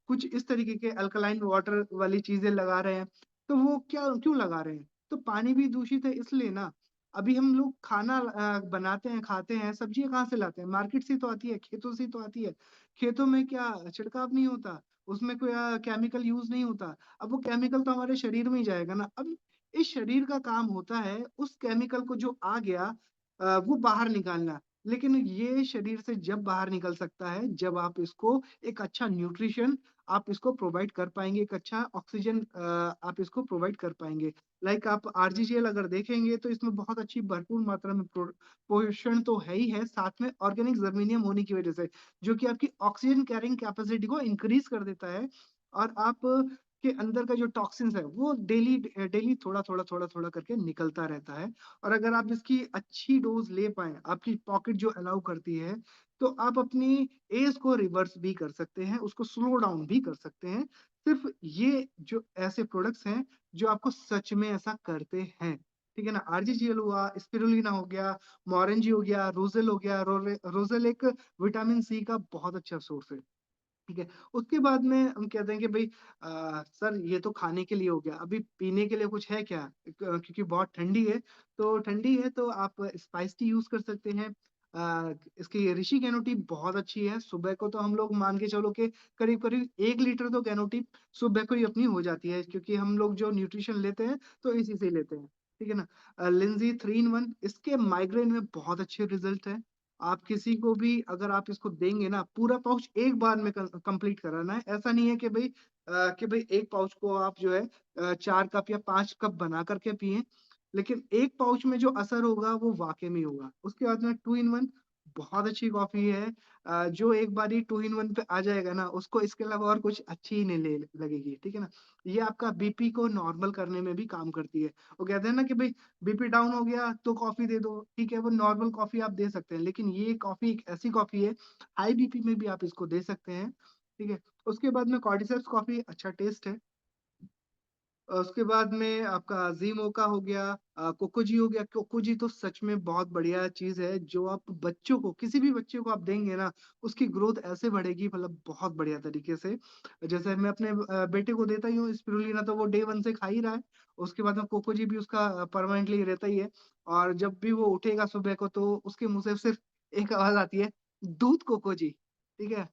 कुछ इस तरीके के अल्कलाइन वाटर वाली चीजें लगा रहे हैं। तो वो क्या क्यों लगा रहे हैं? तो पानी भी दूषित है इसलिए ना। अभी हम लोग खाना बनाते हैं, खाते हैं, सब्जियां कहाँ से लाते हैं? मार्केट से तो आती है, खेतों से तो आती है। खेतों में क्या छिड़काव नहीं होता, उसमें कोई केमिकल यूज नहीं होता। अब वो केमिकल तो हमारे शरीर में ही जाएगा ना। अब इस शरीर का काम होता है उस केमिकल को जो आ गया वो बाहर निकालना। लेकिन ये शरीर से जब बाहर निकल सकता है जब आप इसको एक अच्छा न्यूट्रिशन आप इसको प्रोवाइड कर पाएंगे, एक अच्छा ऑक्सीजन आप इसको प्रोवाइड कर पाएंगे। लाइक आप आरजीजीएल अगर देखेंगे तो इसमें बहुत अच्छी भरपूर मात्रा में पोषण तो है ही है, साथ में ऑर्गेनिक जर्मेनियम होने की वजह से जो कि आपकी ऑक्सीजन कैरिंग कैपेसिटी को इंक्रीज कर देता है। और आप के अंदर का जो टॉक्सिन्स है वो डेली डेली थोड़ा थोड़ा थोड़ा थोड़ा करके निकलता रहता है। और अगर आप इसकी अच्छी डोज ले पाए, आपकी पॉकेट जो अलाउ करती है, तो आप अपनी एज को रिवर्स भी कर सकते हैं, उसको स्लो डाउन भी कर सकते हैं। सिर्फ ये जो ऐसे प्रोडक्ट्स हैं जो आपको सच में ऐसा करते हैं। ठीक है ना? आरजीजीएल हुआ, स्पिरुलिना हो गया, मोरेंजी हो गया, रोजेल हो गया। रोजेल एक विटामिन सी का बहुत अच्छा सोर्स है। ठीक है। उसके बाद में हम कहते हैं कि भाई सर ये तो खाने के लिए हो गया, अभी पीने के लिए कुछ है क्या? क्योंकि बहुत ठंडी है, तो ठंडी है तो आप स्पाइस टी यूज कर सकते हैं। इसकी ऋषि गैनो टी बहुत अच्छी है। सुबह को तो हम लोग मान के चलो कि करीब करीब 1 लीटर तो गैनो टी सुबह को ही अपनी हो जाती है, क्योंकि हम लोग जो न्यूट्रिशन लेते हैं तो इसी से ही लेते हैं। ठीक है ना? लिंजी 3 in 1, इसके माइग्रेन में बहुत अच्छे रिजल्ट है। आप किसी को भी अगर आप इसको देंगे ना, पूरा पाउच एक बार में कंप्लीट कराना है। ऐसा नहीं है कि भाई एक पाउच को आप जो है 4 कप या 5 कप बना करके पिए। लेकिन एक पाउच में जो असर होगा वो वाकई में होगा। उसके बाद में 2 in 1 बहुत अच्छी कॉफी है। जो एक बारी 2 in 1 पे आ जाएगा ना, उसको इसके अलावा और कुछ अच्छी ही नहीं ले लगेगी। ठीक है ना? ये आपका बीपी को नॉर्मल करने में भी काम करती है। वो कहते हैं ना कि भाई बीपी डाउन हो गया तो कॉफी दे दो, ठीक है, वो नॉर्मल कॉफी आप दे सकते हैं, लेकिन ये कॉफी एक ऐसी कॉफी है हाई बीपी में भी आप इसको दे सकते हैं। ठीक है। उसके बाद में कॉर्डिसेप्स कॉफी अच्छा टेस्ट है। उसके बाद में आपका जी मोका हो गया, कोकोजी हो गया। कोकोजी तो सच में बहुत बढ़िया चीज है, जो आप बच्चों को, किसी भी बच्चे को आप देंगे ना, उसकी ग्रोथ ऐसे बढ़ेगी, मतलब बहुत बढ़िया तरीके से। जैसे मैं अपने बेटे को देता ही हूँ स्पिरुलिना, तो वो डे 1 से खा ही रहा है। उसके बाद में कोकोजी भी उसका परमानेंटली रहता ही है। और जब भी वो उठेगा सुबह को तो उसके मुंह से सिर्फ एक आवाज आती है, दूध कोकोजी। ठीक है।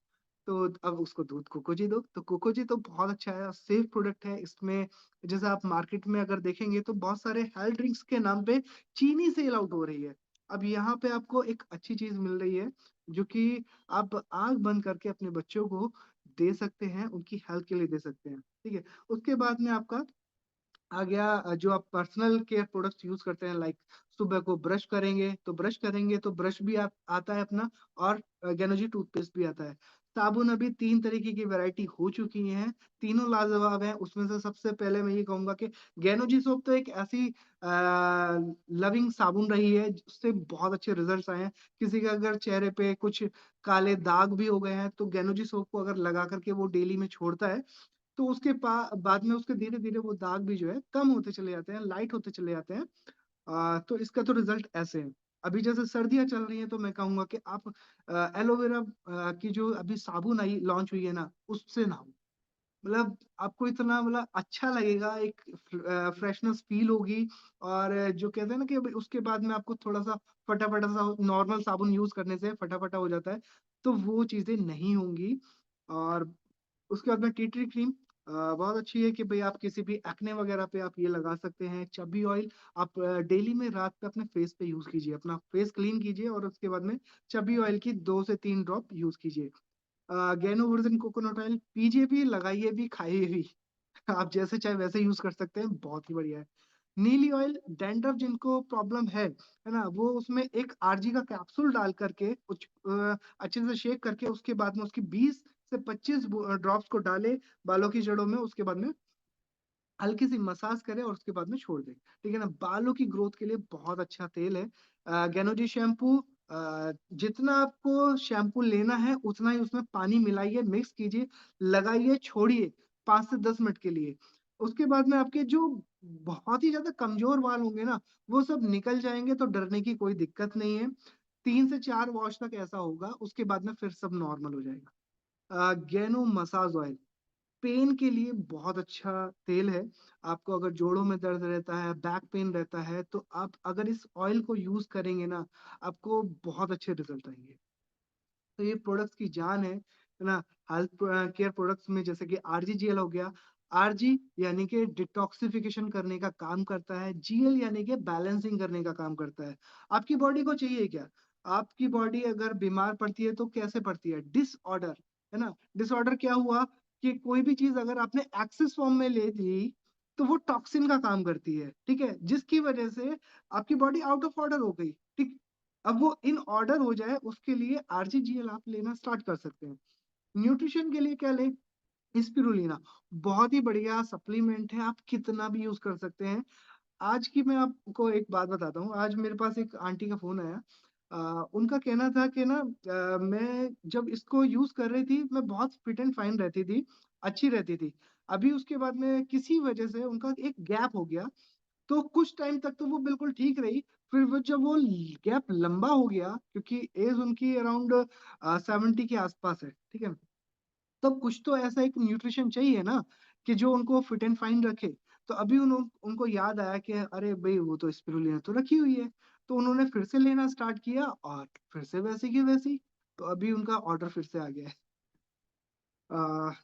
तो अब उसको दूध कोकोजी दो। तो कोकोजी तो बहुत अच्छा है, सेफ प्रोडक्ट है। इसमें जैसे आप मार्केट में अगर देखेंगे तो बहुत सारे हेल्थ ड्रिंक्स के नाम पे चीनी सेल आउट हो रही है। अब यहाँ पे आपको एक अच्छी चीज मिल रही है जो कि आप आंख बंद करके अपने बच्चों को दे सकते हैं, उनकी हेल्थ के लिए दे सकते हैं। ठीक है। उसके बाद में आपका आ गया जो आप पर्सनल केयर प्रोडक्ट्स यूज करते हैं। लाइक सुबह को ब्रश करेंगे तो ब्रश भी आता है अपना। और गैनोजी टूथपेस्ट भी आता है। साबुन अभी 3 तरीके की वैरायटी हो चुकी हैं, तीनों लाजवाब हैं। उसमें से सबसे पहले मैं ये कहूंगा कि गैनोजी सोप तो एक ऐसी लविंग साबुन रही है जिससे बहुत अच्छे रिजल्ट्स आए हैं। किसी का अगर चेहरे पे कुछ काले दाग भी हो गए हैं तो गैनोजी सोप को अगर लगा करके वो डेली में छोड़ता है, तो उसके बाद में उसके धीरे धीरे वो दाग भी जो है कम होते चले जाते हैं, लाइट होते चले जाते हैं। तो इसका तो रिजल्ट ऐसे है। अभी जैसे सर्दियां चल रही हैं तो मैं कहूंगा कि आप एलोवेरा की जो अभी साबुन आई लॉन्च हुई है ना, उससे नहाओ। मतलब आपको इतना मतलब अच्छा लगेगा, एक फ्रेशनेस फील होगी। और जो कहते हैं ना कि अभी उसके बाद में आपको थोड़ा सा फटाफटा सा नॉर्मल साबुन यूज करने से फटाफटा हो जाता है, तो वो चीजें नहीं होंगी। और उसके बाद में टी ट्री क्रीम बहुत अच्छी है कि भाई आप किसी भी एक्ने वगैरह पे आप ये लगा सकते हैं। चबी ऑयल आप डेली में रात पे अपने फेस पे यूज कीजिए, अपना फेस क्लीन कीजिए और उसके बाद में चबी ऑयल की 2 से 3 ड्रॉप यूज कीजिए। गैनो वर्जिन कोकोनट ऑयल पीजिए भी, लगाइए भी, खाइए भी। आप जैसे चाहे वैसे यूज कर सकते हैं, बहुत ही बढ़िया है। नीली ऑयल डैंड्रफ जिनको प्रॉब्लम है ना, वो उसमें एक आरजी का कैप्सूल डाल करके कुछ अच्छे से शेक करके उसके बाद में उसकी 20 से 25 ड्रॉप्स को डाले बालों की जड़ों में। उसके बाद में हल्की सी मसाज करें और उसके बाद में छोड़ दें। ठीक है ना? बालों की ग्रोथ के लिए बहुत अच्छा तेल है गैनोजी शैम्पू। जितना आपको शैम्पू लेना है उतना ही उसमें पानी मिलाइए, मिक्स कीजिए, लगाइए, छोड़िए 5 से 10 मिनट के लिए। उसके बाद में आपके जो बहुत ही ज्यादा कमजोर बाल होंगे ना, वो सब निकल जाएंगे, तो डरने की कोई दिक्कत नहीं है। 3 से 4 वॉश तक ऐसा होगा, उसके बाद में फिर सब नॉर्मल हो जाएगा। गैनो मसाज ऑयल पेन के लिए बहुत अच्छा तेल है। आपको अगर जोड़ों में दर्द रहता है, बैक पेन रहता है, तो आप अगर इस ऑयल को यूज करेंगे ना, आपको बहुत अच्छे रिजल्ट आएंगे। तो ये प्रोडक्ट्स की जान है ना। हेल्थ केयर प्रोडक्ट्स में जैसे कि आरजीजीएल हो गया। आरजी यानी कि डिटॉक्सिफिकेशन करने का काम करता है, जीएल यानी कि बैलेंसिंग करने का काम करता है। आपकी बॉडी को चाहिए क्या? आपकी बॉडी अगर बीमार पड़ती है तो कैसे पड़ती है? डिसऑर्डर, है ना। डिसऑर्डर क्या हुआ कि कोई भी चीज अगर आपने एक्सेस फॉर्म में ले ली तो वो टॉक्सिन का काम करती है, ठीक है, जिसकी वजह से आपकी बॉडी आउट ऑफ ऑर्डर हो गई। ठीक, अब वो इन ऑर्डर हो जाए उसके लिए आरजीजीएल आप लेना स्टार्ट कर सकते हैं। न्यूट्रिशन के लिए क्या लें? स्पिरुलिना बहुत ही बढ़िया सप्लीमेंट है, आप कितना भी यूज कर सकते हैं। आज की मैं आपको एक बात बताता हूँ। आज मेरे पास एक आंटी का फोन आया। उनका कहना था कि ना, मैं जब इसको यूज कर रही थी मैं बहुत फिट एंड फाइन रहती थी, अच्छी रहती थी। अभी उसके बाद में किसी वजह से उनका एक गैप हो गया। तो कुछ टाइम तक तो वो बिल्कुल ठीक रही। फिर वो जब वो गैप लंबा हो गया, क्योंकि एज उनकी अराउंड 70 के आसपास है, ठीक है, तब कुछ तो ऐसा एक न्यूट्रिशन चाहिए ना कि जो उनको फिट एंड फाइन रखे। तो अभी उनको याद आया कि अरे भाई वो तो स्पिरुलिना तो रखी हुई है। तो उन्होंने फिर से लेना स्टार्ट किया और फिर से वैसी की वैसी। तो अभी उनका ऑर्डर फिर से आ गया है।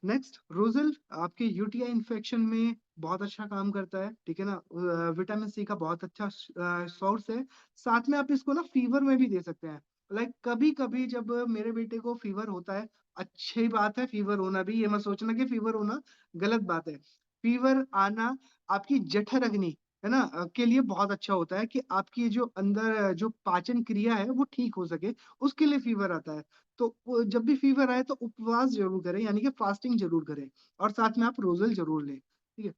नेक्स्ट, रोजल आपके यूटीआई इन्फेक्शन में बहुत अच्छा काम करता है, ठीक है ना। विटामिन सी का बहुत अच्छा सोर्स है। साथ में आप इसको ना फीवर में भी दे सकते हैं। लाइक कभी कभी जब मेरे बेटे को फीवर होता है, अच्छी बात है फीवर होना भी, ये मत सोचना कि फीवर होना गलत बात है। फीवर आना आपकी जठर अग्नि, है ना, के लिए बहुत अच्छा होता है कि आपकी जो अंदर जो पाचन क्रिया है वो ठीक हो सके, उसके लिए फीवर आता है। तो जब भी फीवर आए तो उपवास जरूर करें, यानी कि फास्टिंग जरूर करें, और साथ में आप रोजल जरूर लें, ठीक है।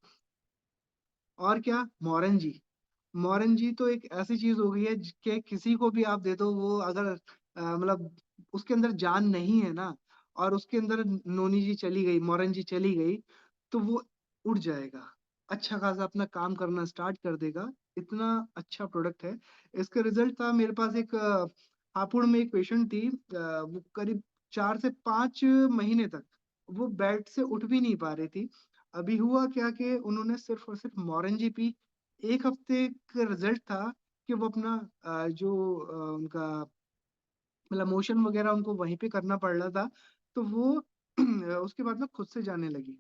और क्या, मोरंजी। मोरंजी तो एक ऐसी चीज हो गई है कि किसी को भी आप दे दो, वो अगर मतलब उसके अंदर जान नहीं है ना, और उसके अंदर नोनी जी चली गई, मोरंजी चली गई, तो वो उड़ जाएगा, अच्छा खासा अपना काम करना स्टार्ट कर देगा। इतना अच्छा प्रोडक्ट है। इसका रिजल्ट था, मेरे पास एक हापुड़ में एक पेशेंट थी, वो करीब 4 से 5 महीने तक वो बेड से उठ भी नहीं पा रही थी। अभी हुआ क्या कि उन्होंने सिर्फ और सिर्फ मोरंजी पी। एक हफ्ते का रिजल्ट था कि वो अपना उनका मतलब मोशन वगैरह उनको वहीं पे करना पड़ रहा था, तो वो उसके बाद में खुद से जाने लगी।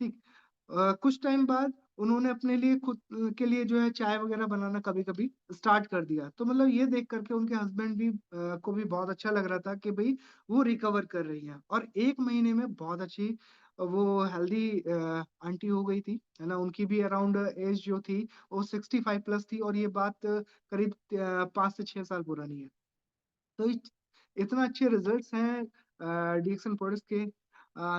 ठीक, कुछ टाइम बाद उन्होंने अपने लिए खुद के लिए जो है चाय वगैरह बनाना कभी कभी स्टार्ट कर दिया। तो मतलब ये देख करके उनके हस्बैंड भी को भी बहुत अच्छा लग रहा था कि भाई वो रिकवर कर रही हैं, और 1 महीने में बहुत अच्छी वो हेल्दी आंटी हो गई थी, है ना। उनकी भी अराउंड एज जो थी वो 65 प्लस थी, और ये बात करीब 5 से 6 साल पुरानी है। तो इतना अच्छे रिजल्ट्स हैं डीएक्सन प्रोडक्ट्स के।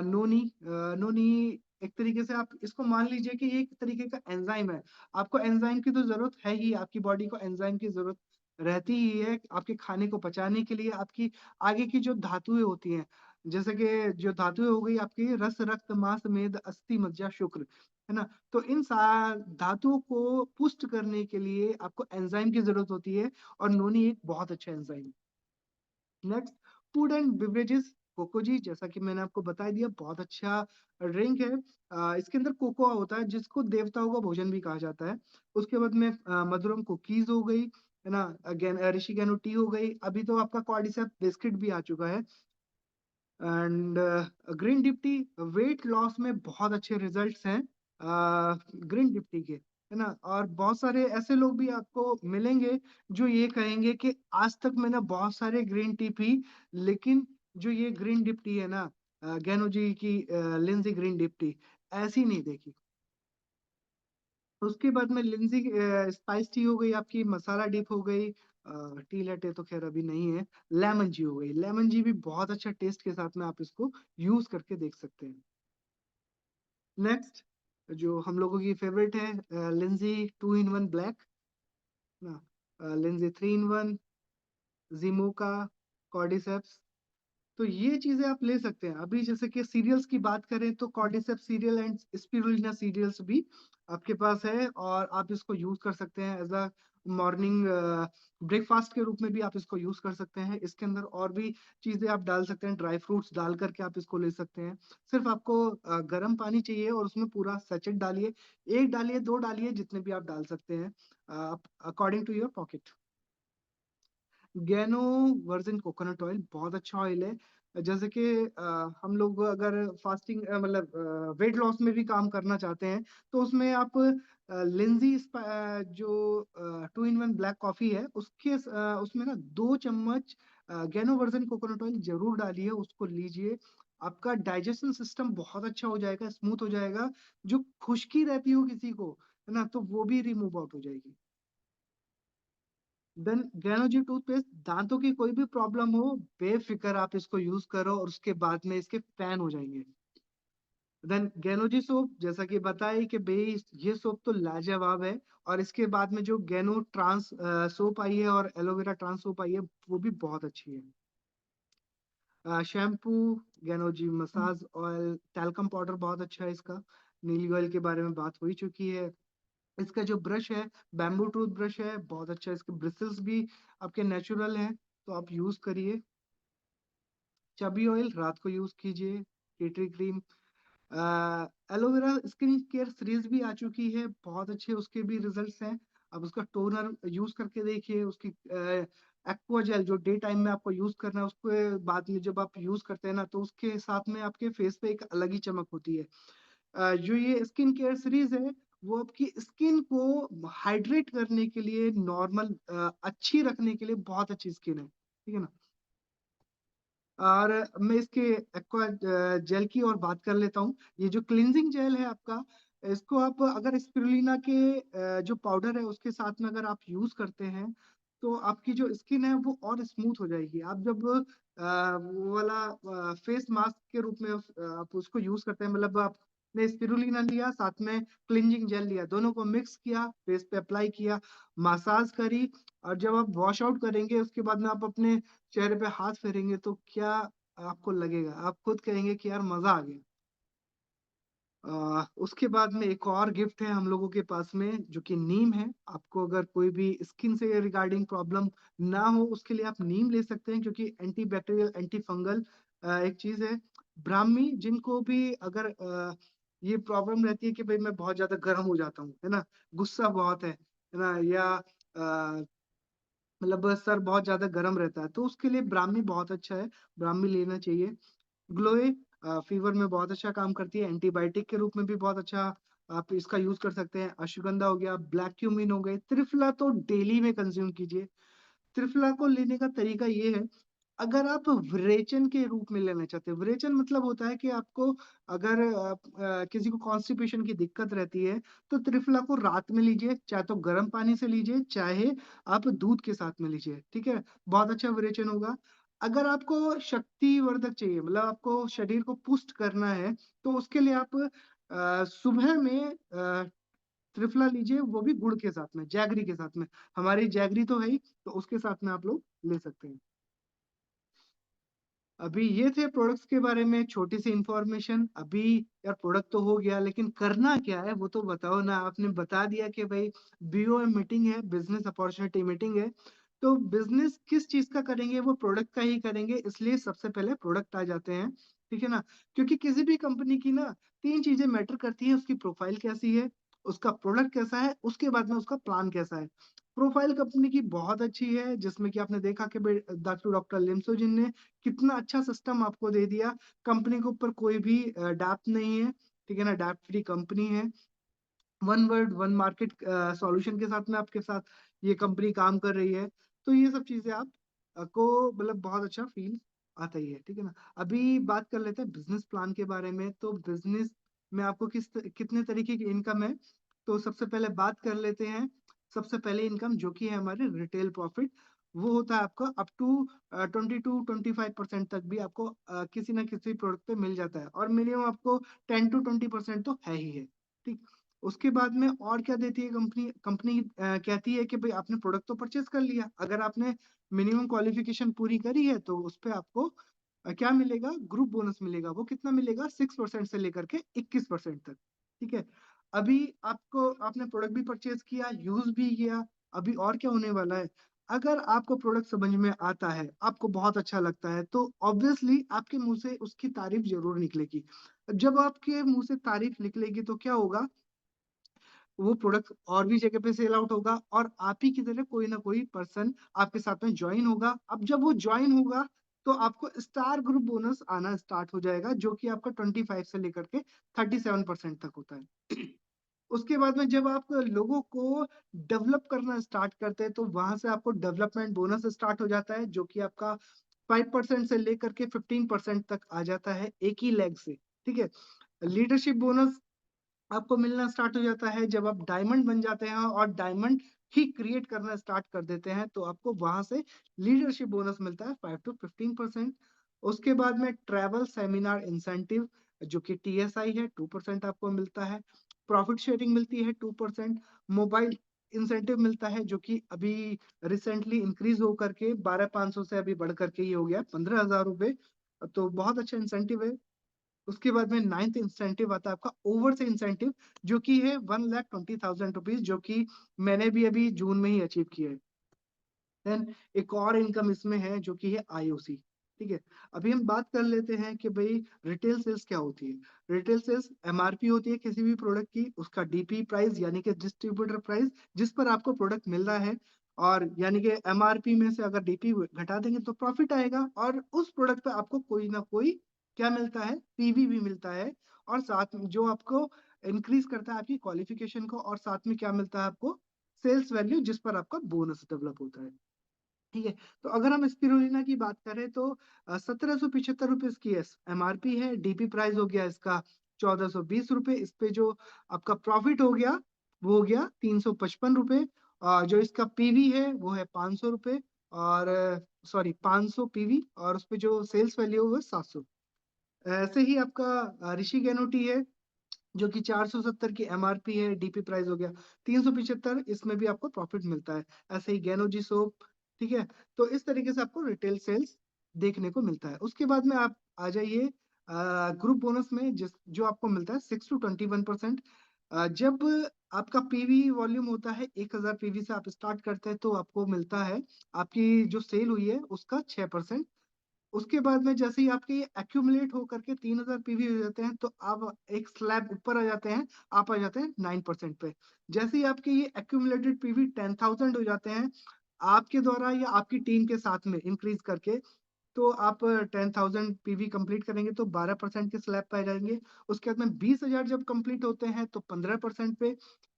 नोनी, नोनी एक तरीके से आप इसको मान लीजिए कि ये एक तरीके का एंजाइम है। आपको एंजाइम की तो जरूरत है ही, आपकी बॉडी को एंजाइम की जरूरत रहती ही है आपके खाने को पचाने के लिए। आपकी आगे की जो धातुएं होती हैं, जैसे कि जो धातुएं हो गई आपकी रस, रक्त, मांस, मेद, अस्थि, मज्जा, शुक्र, है ना। तो इन धातुओं को पुष्ट करने के लिए आपको एंजाइम की जरूरत होती है, और नोनी एक बहुत अच्छा एंजाइम है। Next, food and beverages. Cocoa जी, जैसा कि मैंने आपको बता दिया, बहुत अच्छा ड्रिंक है। इसके अंदर कोकोआ होता है, जिसको देवताओं का भोजन भी कहा जाता है। उसके बाद में मधुरम कुकीज हो गई, है ना, अगेन ऋषिकेनो टी हो गई। अभी तो आपका कॉर्डिसेप बिस्किट भी आ चुका है। And green deputy, weight loss में बहुत अच्छे रिजल्ट्स हैं ग्रीन डिप्टी के, है ना। और बहुत सारे ऐसे लोग भी आपको मिलेंगे जो ये कहेंगे कि आज तक मैंने बहुत सारे ग्रीन टी पी, लेकिन जो ये ग्रीन डिप्टी है ना, गैनो जी की लिंजी ग्रीन डिप्टी, ऐसी नहीं देखी। उसके बाद में लिंजी स्पाइस टी हो गई, आपकी मसाला डिप हो गई। टी लेटे तो खैर अभी नहीं है। लेमन जी हो गई, लेमन जी भी बहुत अच्छा टेस्ट के साथ में आप इसको यूज करके देख सकते हैं। नेक्स्ट, जो हम लोगों की फेवरेट है, लिंजी 2 in 1 ब्लैक ना, लिंजी 3 in 1, जिमोका, कॉर्डिसेप्स। तो ये चीजें आप ले सकते हैं। अभी जैसे कि सीरियल्स की बात करें तो cordyceps cereal and spirulina cereals भी आपके पास है, और आप इसको यूज कर सकते हैं एज अ मॉर्निंग ब्रेकफास्ट के रूप में भी आप इसको यूज कर सकते हैं। इसके अंदर और भी चीजें आप डाल सकते हैं, ड्राई फ्रूट्स डाल करके आप इसको ले सकते हैं। सिर्फ आपको गर्म पानी चाहिए और उसमें पूरा सचेट डालिए, एक डालिए, दो डालिए, जितने भी आप डाल सकते हैं according to your pocket. Gano virgin coconut oil बहुत अच्छा ऑयल है। जैसे कि हम लोग अगर फास्टिंग मतलब वेट लॉस में भी काम करना चाहते हैं, तो उसमें आप लिंजी जो 2 in 1 ब्लैक कॉफी है, उसमें ना 2 चम्मच गैनो वर्जिन कोकोनट ऑयल जरूर डालिए, उसको लीजिए। आपका डाइजेशन सिस्टम बहुत अच्छा हो जाएगा, स्मूथ हो जाएगा। जो खुश्की रहती हो किसी को, है ना, तो वो भी रिमूव आउट हो जाएगी। देन गैनोजी टूथपेस्ट, दांतों की कोई भी प्रॉब्लम हो, बेफिक्र आप इसको यूज करो और उसके बाद में इसके फैन हो जाएंगे। देन गैनोजी सोप, जैसा कि बताई कि भाई ये सोप तो लाजवाब है। और इसके बाद में जो गैनो ट्रांस सोप आई है और एलोवेरा ट्रांस सोप आई है, वो भी बहुत अच्छी है। शैम्पू, गैनोजी मसाज ऑयल, टैल्कम पाउडर बहुत अच्छा है इसका। नीली ऑयल के बारे में बात हो ही चुकी है। इसका जो ब्रश है, बैम्बू टूथ ब्रश है, बहुत अच्छा है। इसके ब्रिसल्स भी आपके नेचुरल हैं, तो आप यूज करिए। चबी ऑयल रात को यूज कीजिए। Tea tree cream, aloe vera skin care series भी आ चुकी है, बहुत अच्छे उसके भी रिजल्ट्स हैं। अब उसका टोनर यूज करके देखिए। उसकी एक्वा जेल जो डे टाइम में आपको यूज करना है, उसके बाद में जब आप यूज करते हैं ना, तो उसके साथ में आपके फेस पे एक अलग ही चमक होती है। जो ये स्किन केयर सीरीज है, वो आपकी स्किन को हाइड्रेट करने के लिए, नॉर्मल अच्छी रखने के लिए बहुत अच्छी स्किन है, ठीक है ना। और मैं इसके एक्वा जेल की और बात कर लेता हूँ। ये जो क्लींजिंग जेल है आपका, इसको आप अगर स्पिरुलिना के जो पाउडर है उसके साथ में अगर आप यूज करते हैं, तो आपकी जो स्किन है वो और स्मूथ हो जाएगी। आप जब वो वाला फेस मास्क के रूप में आप उसको यूज करते हैं, मतलब आपने स्पिरुलिना लिया, साथ में क्लींजिंग जेल लिया, दोनों को मिक्स किया, फेस पे अप्लाई किया, मसाज करी, और जब आप वॉश आउट करेंगे उसके बाद में आप अपने चेहरे पे हाथ फेरेंगे, तो क्या आपको लगेगा, आप खुद कहेंगे कि यार मजा आ गया। उसके बाद में एक और गिफ्ट है हम लोगों के पास में, जो कि नीम है। आपको अगर कोई भी स्किन से रिगार्डिंग प्रॉब्लम ना हो, उसके लिए आप नीम ले सकते हैं, क्योंकि एंटी बैक्टीरियल, एंटी फंगल एक चीज है। ब्राह्मी, जिनको भी अगर ये प्रॉब्लम रहती है कि भाई मैं बहुत ज्यादा गर्म हो जाता हूँ, है ना, गुस्सा बहुत है ना, या मतलब सर बहुत ज्यादा गर्म रहता है, तो उसके लिए ब्राह्मी बहुत अच्छा है, ब्राह्मी लेना चाहिए। ग्लोए फीवर में बहुत अच्छा काम करती है, एंटीबायोटिक के रूप में भी बहुत अच्छा आप इसका यूज कर सकते हैं। अश्वगंधा हो गया, ब्लैक क्यूमिन हो गए, त्रिफला तो डेली में कंज्यूम कीजिए। त्रिफला को लेने का तरीका ये है, अगर आप विरेचन के रूप में लेना चाहते हैं, विरेचन मतलब होता है कि आपको अगर किसी को कॉन्स्टिपेशन की दिक्कत रहती है, तो त्रिफला को रात में लीजिए, चाहे तो गर्म पानी से लीजिए, चाहे आप दूध के साथ में लीजिए, ठीक है, बहुत अच्छा विरेचन होगा। अगर आपको शक्तिवर्धक चाहिए, मतलब आपको शरीर को पुष्ट करना है, तो उसके लिए आप सुबह में त्रिफला लीजिए, वो भी गुड़ के साथ में, जैगरी के साथ में। हमारी जैगरी तो है ही, तो उसके साथ में आप लोग ले सकते हैं। अभी ये थे प्रोडक्ट्स के बारे में छोटी सी इंफॉर्मेशन। अभी यार प्रोडक्ट तो हो गया, लेकिन करना क्या है वो तो बताओ ना। आपने बता दिया कि भाई बीओएम मीटिंग है, बिजनेस अपॉर्चुनिटी मीटिंग है, तो बिजनेस किस चीज का करेंगे, वो प्रोडक्ट का ही करेंगे, इसलिए सबसे पहले प्रोडक्ट आ जाते हैं, ठीक है ना। क्योंकि किसी भी कंपनी की ना 3 चीजें मैटर करती है, उसकी प्रोफाइल कैसी है, उसका प्रोडक्ट कैसा है, उसके बाद में उसका प्लान कैसा है। प्रोफाइल कंपनी की बहुत अच्छी है, जिसमें कि आपने देखा कि डॉक्टर लिम्सोजिन ने कितना अच्छा सिस्टम आपको दे दिया। कंपनी के ऊपर कोई भी डाप नहीं है, ठीक है ना, डाप फ्री कंपनी है। One word one market solution के साथ में आपके साथ ये कंपनी काम कर रही है। तो ये सब चीजें आप को मतलब बहुत अच्छा फील आता ही है, ठीक है ना। अभी बात कर लेते हैं बिजनेस प्लान के बारे में। तो बिजनेस में आपको कितने तरीके की इनकम है, तो सबसे पहले बात कर लेते हैं। सबसे पहले इनकम जो कि है हमारे रिटेल प्रॉफिट, वो होता है आपका अप टू 20 to 25% तक भी आपको किसी ना किसी प्रोडक्ट पे मिल जाता है, और मिनिमम आपको 10 to 20% तो है ही है, ठीक। उसके बाद में और क्या देती है कंपनी, कंपनी कहती है कि भाई आपने प्रोडक्ट तो परचेज कर लिया, अगर आपने मिनिमम क्वालिफिकेशन पूरी करी है, तो उस पे आपको क्या मिलेगा, ग्रुप बोनस मिलेगा। वो कितना मिलेगा, 6% से लेकर के 21% तक। ठीक है, अभी आपने प्रोडक्ट भी परचेज किया, यूज भी किया, अभी और क्या होने वाला है, अगर आपको प्रोडक्ट समझ में आता है, आपको बहुत अच्छा लगता है, तो ऑब्वियसली आपके मुंह से उसकी तारीफ जरूर निकलेगी। जब आपके मुंह से तारीफ निकलेगी तो क्या होगा, वो प्रोडक्ट और भी जगह पे सेल आउट होगा, और आप ही की तरह कोई ना कोई पर्सन आपके साथ में ज्वाइन होगा। अब जब वो ज्वाइन होगा तो आपको स्टार ग्रुप बोनस आना स्टार्ट हो जाएगा, जो कि आपका 25 से लेकर के 37% तक होता है। उसके बाद में जब आप लोगों को डेवलप करना स्टार्ट करते हैं, तो वहां से आपको डेवलपमेंट बोनस स्टार्ट हो जाता है, जो कि आपका 5% से लेकर के 15% तक आ जाता है एक ही लेग से। ठीक है, लीडरशिप बोनस आपको मिलना स्टार्ट हो जाता है जब आप डायमंड बन जाते हैं और डायमंड ही क्रिएट करना स्टार्ट कर देते हैं, तो आपको वहां से लीडरशिप बोनस मिलता है 5 to 15%। उसके बाद में ट्रैवल सेमिनार इंसेंटिव, जो कि TSI है, 2% आपको मिलता है। प्रॉफिट शेयरिंग मिलती है 2%। मोबाइल इंसेंटिव मिलता है, जो कि अभी रिसेंटली इंक्रीज होकर के 12,500 से अभी बढ़ करके ही हो गया 15,000 रुपए। तो बहुत अच्छा इंसेंटिव है। उसके बाद में नाइन्थ इंसेंटिव आता है आपका ओवर से इंसेंटिव, जो कि है 1,20,000 रुपीज, जो कि मैंने भी अभी जून में ही अचीव किया है। देन एक और इनकम इसमें है, जो कि है IOC। ठीक है, अभी हम बात कर लेते हैं कि भाई रिटेल सेल्स क्या होती है। रिटेल सेल्स MRP होती है किसी भी प्रोडक्ट की, उसका DP प्राइस यानी कि डिस्ट्रीब्यूटर प्राइस, जिस पर आपको प्रोडक्ट मिल रहा है, और यानी कि MRP में से अगर DP घटा देंगे तो प्रॉफिट आएगा, और उस प्रोडक्ट पे आपको कोई ना कोई क्या मिलता है, PV भी मिलता है, और साथ में जो आपको इंक्रीज करता है आपकी क्वालिफिकेशन को, और साथ में क्या मिलता है आपको, सेल्स वैल्यू, जिस पर आपका बोनस डेवलप होता है। ठीक है, तो अगर हम स्पिरुलिना की बात करें तो 1,775 रुपए इसकी MRP है। DP प्राइस हो गया इसका 1,420 रुपए। इस पे जो आपका प्रॉफिट हो गया वो हो गया 355 रुपए। जो इसका PV है वो है 500 रुपए, और सॉरी 500 PV, और उस पे जो सेल्स वैल्यू है वो 700। ऐसे ही आपका ऋषि गैनोटी है, जो कि 470 की MRP है, DP प्राइस हो गया 375, इसमें भी आपको प्रॉफिट मिलता है। ऐसे ही गैनोजी सोप। ठीक है, तो इस तरीके से आपको रिटेल सेल्स देखने को मिलता है। उसके बाद में आप आ जाइए ग्रुप बोनस में, जिस जो आपको मिलता है 6 to 21%। जब आपका PV वॉल्यूम होता है 1,000 PV से आप स्टार्ट करते हैं, तो आपको मिलता है, आपकी जो सेल हुई है उसका 6%। उसके बाद में जैसे ही आपके ये एक्यूमुलेट होकर के 3,000 PV हो जाते हैं, तो आप एक स्लैब ऊपर आ जाते हैं, आप आ जाते हैं 9% पे। जैसे ही आपके ये एक्यूमुलेटेड PV 10,000 हो जाते हैं आपके द्वारा या आपकी टीम के साथ में इंक्रीज करके, तो आप 10,000 PV कंप्लीट करेंगे तो 12% के स्लैब पे आ जाएंगे। उसके बाद में 20,000 जब कंप्लीट होते हैं तो 15% पे।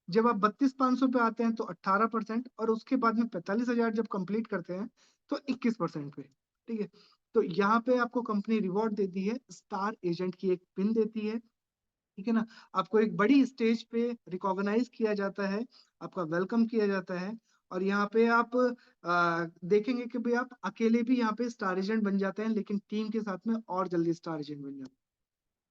जब आप 32,500 पे आते हैं तो 18%, और उसके बाद में 45,000 जब कंप्लीट करते हैं तो 21% पे। ठीक है, तो यहाँ पे आपको कंपनी रिवॉर्ड देती है, स्टार एजेंट की एक पिन देती है। ठीक है ना, आपको एक बड़ी स्टेज पे रिकॉग्नाइज किया जाता है, आपका वेलकम किया जाता है, और यहाँ पे आप देखेंगे कि भाई आप अकेले भी यहाँ पे स्टार एजेंट बन जाते हैं, लेकिन टीम के साथ में और जल्दी स्टार एजेंट बन जाते हैं।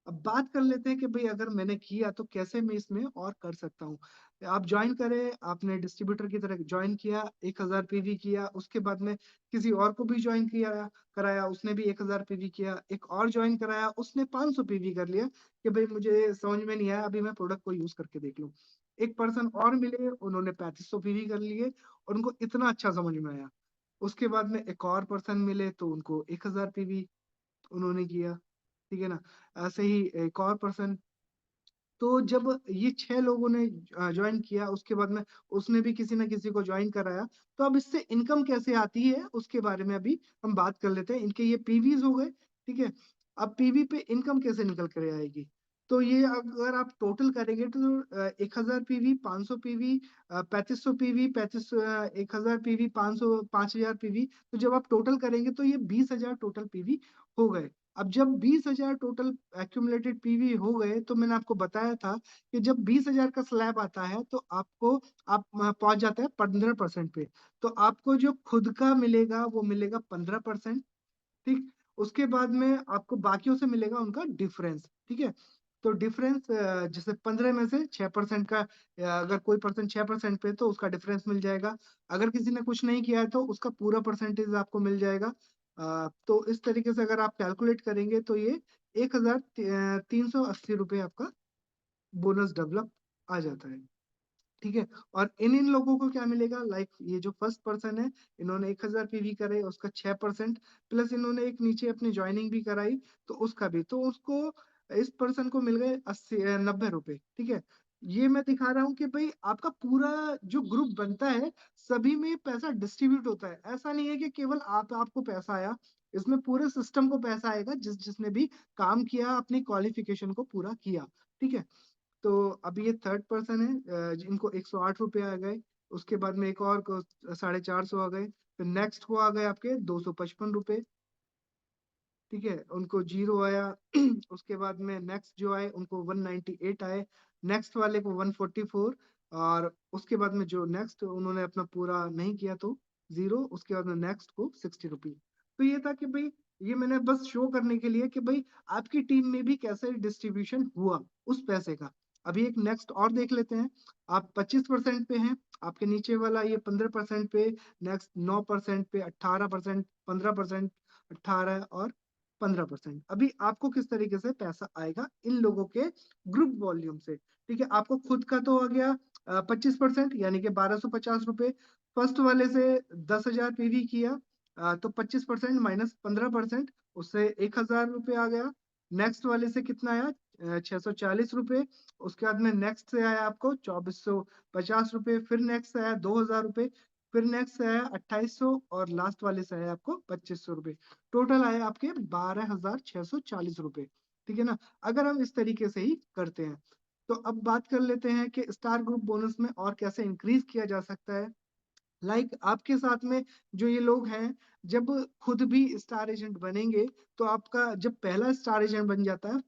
अब बात कर लेते हैं कि भाई अगर मैंने किया तो कैसे मैं इसमें और कर सकता हूँ। आप ज्वाइन करें, आपने डिस्ट्रीब्यूटर की तरह ज्वाइन किया, 1,000 PV किया, उसके बाद में किसी और को भी ज्वाइन किया, कराया, उसने भी 1,000 PV किया, एक और ज्वाइन कराया, उसने 500 PV कर लिया कि भाई मुझे समझ में नहीं आया, अभी मैं प्रोडक्ट को यूज करके देख लूँ। एक पर्सन और मिले, उन्होंने 3,500 PV कर लिए, और उनको इतना अच्छा समझ में आया। उसके बाद में एक और पर्सन मिले तो उनको 1,000 PV उन्होंने किया। ठीक है ना, ऐसे ही एक और पर्सन। तो जब ये 6 लोगों ने ज्वाइन किया, उसके बाद में उसने भी किसी ना किसी को ज्वाइन कराया, तो अब इससे इनकम कैसे आती है उसके बारे में अभी हम बात कर लेते हैं। इनके ये PVs हो गए। ठीक है, अब PV पे इनकम कैसे निकल कर आएगी, तो ये अगर आप टोटल करेंगे तो 1,000 PV, 500 PV, 3,500 PV, 1,000 PV, 500, 5,000 PV, तो जब आप टोटल करेंगे तो ये 20,000 टोटल PV हो गए। अब जब 20,000 टोटल एक्यूमुलेटेड PV हो गए, तो मैंने आपको बताया था कि जब 20,000 का स्लैब आता है तो आप पहुंच जाते हैं 15% पे। तो आपको जो खुद का मिलेगा वो मिलेगा 15%। ठीक, उसके बाद में आपको बाकियों से मिलेगा उनका डिफरेंस। ठीक है, तो डिफरेंस जैसे 15 में से 6% का, अगर कोई पर्सन 6% पे, तो उसका डिफरेंस मिल जाएगा। अगर किसी ने कुछ नहीं किया है तो उसका पूरा परसेंटेज आपको मिल जाएगा। तो इस तरीके से अगर आप कैलकुलेट करेंगे तो ये 1380 रुपये आपका बोनस डेवलप आ जाता है। ठीक है। और इन इन लोगों को क्या मिलेगा, लाइक ये जो फर्स्ट पर्सन है, इन्होंने 1000 पीवी करे, उसका 6%, प्लस इन्होंने एक नीचे अपनी ज्वाइनिंग भी कराई, तो उसका भी, तो उसको, इस पर्सन को मिल गए 90 रुपए। ठीक है। ये मैं दिखा रहा हूँ कि भाई आपका पूरा जो ग्रुप बनता है, सभी में पैसा डिस्ट्रीब्यूट होता है। ऐसा नहीं है कि केवल आपको पैसा आया, इसमें पूरे सिस्टम को पैसा आएगा, जिसने भी काम किया, अपनी क्वालिफिकेशन को पूरा किया। ठीक है। तो अभी ये थर्ड पर्सन है, जिनको 108 रुपये आ गए। उसके बाद में एक और को 450 आ गए। फिर नेक्स्ट को आ गए आपके 255 रुपये। ठीक है, उनको जीरो आया। उसके बाद में नेक्स्ट जो आए उनको 198 आए। नेक्स्ट वाले को 144। और उसके बाद में जो नेक्स्ट उन्होंने अपना पूरा नहीं किया तो जीरो। उसके बाद में नेक्स्ट को 60 रुपये। तो ये था कि भाई, ये मैंने बस शो करने के लिए कि भाई आपकी टीम में भी कैसे डिस्ट्रीब्यूशन हुआ उस पैसे का। अभी एक नेक्स्ट और देख लेते हैं। आप 25% पे हैं, आपके नीचे वाला ये 15% पे, नेक्स्ट 9% पे, 18%, 15%, 18 और 15%। अभी आपको किस तरीके से पैसा आएगा इन लोगों के ग्रुप वॉल्यूम से। ठीक है, आपको खुद का तो आ गया 25%, यानी कि 1250 रुपये। फर्स्ट वाले से 10,000 पीवी किया, तो 25% माइनस 15%, उससे 1,000 रुपये आ गया। नेक्स्ट वाले से कितना आया, 640 रुपये। उसके बाद में नेक्स्ट से आया आपको 2450 रुपये। फिर नेक्स्ट से आया 2,000 रुपये। फिर नेक्स्ट से आया 2800। और लास्ट वाले से आया आपको 2500 रुपये। टोटल आए आपके 12,640 रुपये। ठीक है ना। अगर हम इस तरीके से ही करते हैं, तो अब बात कर लेते हैं कि स्टार ग्रुप बोनस में और कैसे इंक्रीज किया जा सकता है। आपके साथ में जो ये लोग हैं, जब खुद भी स्टार एजेंट बनेंगे, तो आपका जब पहला स्टार एजेंट बन जाता है,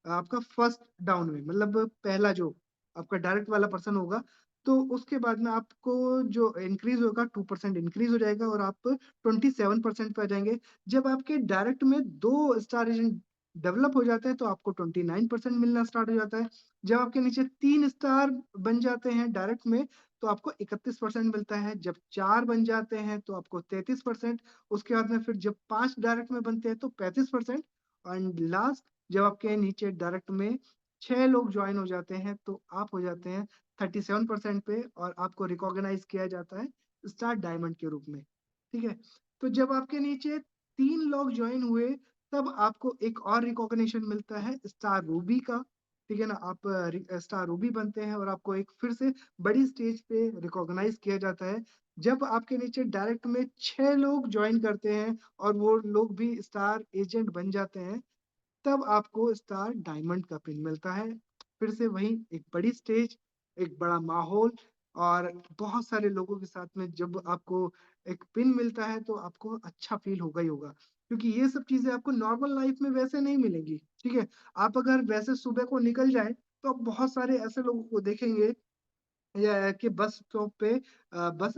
आपका फर्स्ट डाउन में, मतलब पहला जो आपका डायरेक्ट वाला पर्सन होगा, तो उसके बाद में आपको जो इंक्रीज होगा 2% इंक्रीज हो जाएगा, और आप 27% पे आ जाएंगे। जब आपके डायरेक्ट में 2 स्टार एजेंट डेवलप हो जाते हैं, तो आपको 29% मिलना स्टार्ट हो जाता है। जब आपके नीचे 3 स्टार बन जाते हैं डायरेक्ट में, तो आपको 31% मिलता है। जब 4 बन जाते हैं तो आपको 33%। उसके बाद में फिर जब 5 डायरेक्ट में बनते हैं तो 35%। एंड लास्ट, जब आपके नीचे डायरेक्ट में 6 लोग ज्वाइन हो जाते हैं, तो आप हो जाते हैं 37% पे, और आपको रिकॉग्नाइज किया जाता है स्टार डायमंड के रूप में। ठीक है। तो जब आपके नीचे 3 लोग ज्वाइन हुए, तब आपको एक और रिकॉग्निशन मिलता है स्टार रूबी का। ठीक है ना। आप स्टार रूबी बनते हैं, और आपको एक फिर से बड़ी स्टेज पे रिकॉग्नाइज किया जाता है, जब आपके नीचे डायरेक्ट में 6 लोग ज्वाइन करते हैं, और वो लोग भी स्टार एजेंट बन जाते हैं, तब आपको स्टार डायमंड का पिन मिलता है। फिर से वही एक बड़ी स्टेज, एक बड़ा माहौल, और बहुत सारे लोगों के साथ में जब आपको एक पिन मिलता है, तो आपको अच्छा फील होगा ही होगा, क्योंकि ये सब चीजें आपको नॉर्मल लाइफ में वैसे नहीं मिलेंगी। ठीक है। आप अगर वैसे सुबह को निकल जाए, तो आप बहुत सारे ऐसे लोगों को देखेंगे, या कि बस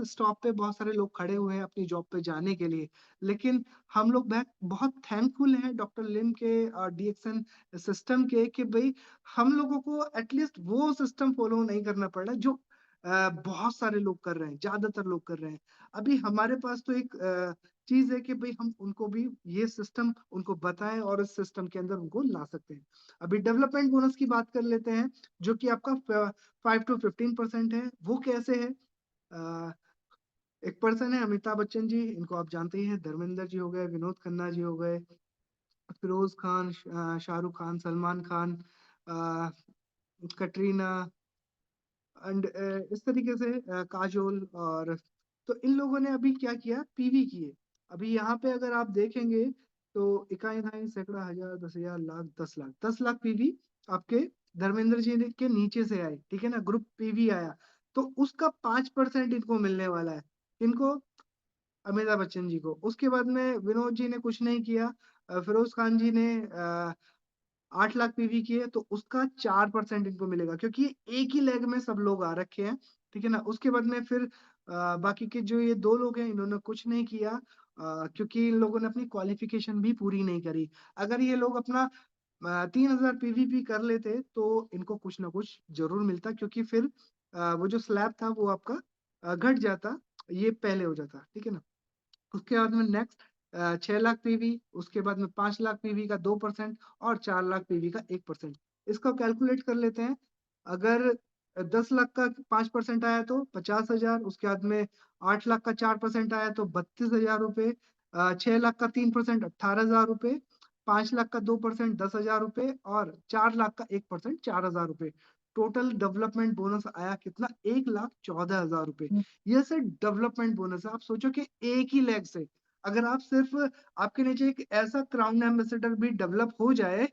स्टॉप पे बहुत सारे लोग खड़े हुए हैं अपनी जॉब पे जाने के लिए। लेकिन हम लोग बहुत थैंकफुल हैं डॉक्टर लिम के और डीएक्सन सिस्टम के, कि भाई हम लोगों को एटलीस्ट वो सिस्टम फॉलो नहीं करना पड़ रहा है जो बहुत सारे लोग कर रहे हैं, ज्यादातर लोग कर रहे हैं। अभी हमारे पास तो एक चीज है कि भाई हम उनको भी ये सिस्टम उनको बताएं, और इस सिस्टम के अंदर उनको ला सकते हैं। अभी डेवलपमेंट बोनस की बात कर लेते हैं, जो कि आपका 5 to 15% है। वो कैसे है, अ, एक पर्सन है अमिताभ बच्चन जी, इनको आप जानते ही हैं। धर्मेंद्र जी हो गए, विनोद खन्ना जी हो गए, फिरोज खान, शाहरुख खान, सलमान खान, अ, कटरीना, एंड इस तरीके से काजोल। और तो इन लोगों ने अभी क्या किया, पीवी किए। अभी यहाँ पे अगर आप देखेंगे, तो इकाई इकाई सैकड़ा हजार 10,000 लाख 10 लाख 10 लाख पीवी आपके धर्मेंद्र जी के नीचे से आए। ठीक है ना, ग्रुप पीवी आया, तो उसका 5% इनको मिलने वाला है। इनको, अमिताभ बच्चन जी को। उसके बाद में विनोद जी ने कुछ नहीं किया, फिरोज खान जी ने 8 लाख पीवी किए, तो उसका 4% इनको मिलेगा, क्योंकि एक ही लेग में सब लोग आ रखे हैं। ठीक है ना। उसके बाद में फिर बाकी के जो ये 2 लोग हैं, इन्होंने कुछ नहीं किया, क्योंकि इन लोगों ने अपनी क्वालिफिकेशन भी पूरी नहीं करी। अगर ये लोग अपना 3,000 पीवीपी कर लेते, तो इनको कुछ ना कुछ जरूर मिलता, क्योंकि फिर वो जो स्लैब था वो आपका घट जाता, ये पहले हो जाता। ठीक है ना। उसके बाद में नेक्स्ट 6 लाख पीवी, उसके बाद में 5 लाख पीवी का 2% और 4 लाख पीवी का 1%। इसको कैलकुलेट कर लेते हैं। अगर 10 लाख का 5% आया तो 50,000, उसके बाद में 8 लाख का 4% आया तो 32,000 रुपये, 6 लाख का 3% 18,000 रुपये, 5 लाख का 2% 10,000 रुपये और 4 लाख का 1% 4,000 रुपये। टोटल डेवलपमेंट बोनस आया कितना? 1,14,000 रुपये। ये सर डेवलपमेंट बोनस है। आप सोचो कि एक ही लेग से अगर आप सिर्फ आपके नीचे एक ऐसा क्राउन एम्बेसडर भी डेवलप हो जाए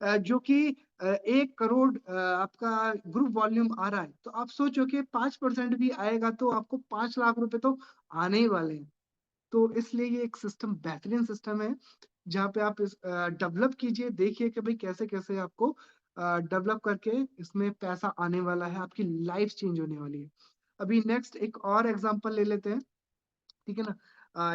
जो कि 1 करोड़ आपका ग्रुप वॉल्यूम आ रहा है, तो आप सोचो कि 5% भी आएगा तो आपको 5 लाख रुपए तो आने ही वाले हैं। तो इसलिए ये एक सिस्टम, बेहतरीन सिस्टम है, जहाँ पे आप इस डेवलप कीजिए, देखिए कि भाई कैसे कैसे आपको डेवलप करके इसमें पैसा आने वाला है, आपकी लाइफ चेंज होने वाली है। अभी नेक्स्ट एक और एग्जांपल ले लेते हैं, ठीक है ना।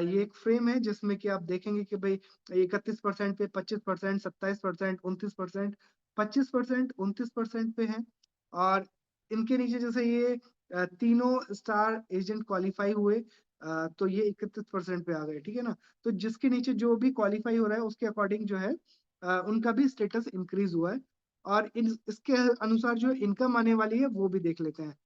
ये एक फ्रेम है जिसमें कि आप देखेंगे कि भाई 31% पे, 25%, 27%, 29%, 25%, 29% पे है। और इनके नीचे जैसे ये तीनों स्टार एजेंट क्वालिफाई हुए, तो ये 31% पे आ गए, ठीक है ना। तो जिसके नीचे जो भी क्वालिफाई हो रहा है उसके अकॉर्डिंग जो है उनका भी स्टेटस इंक्रीज हुआ है। और इसके अनुसार जो इनकम आने वाली है वो भी देख लेते हैं।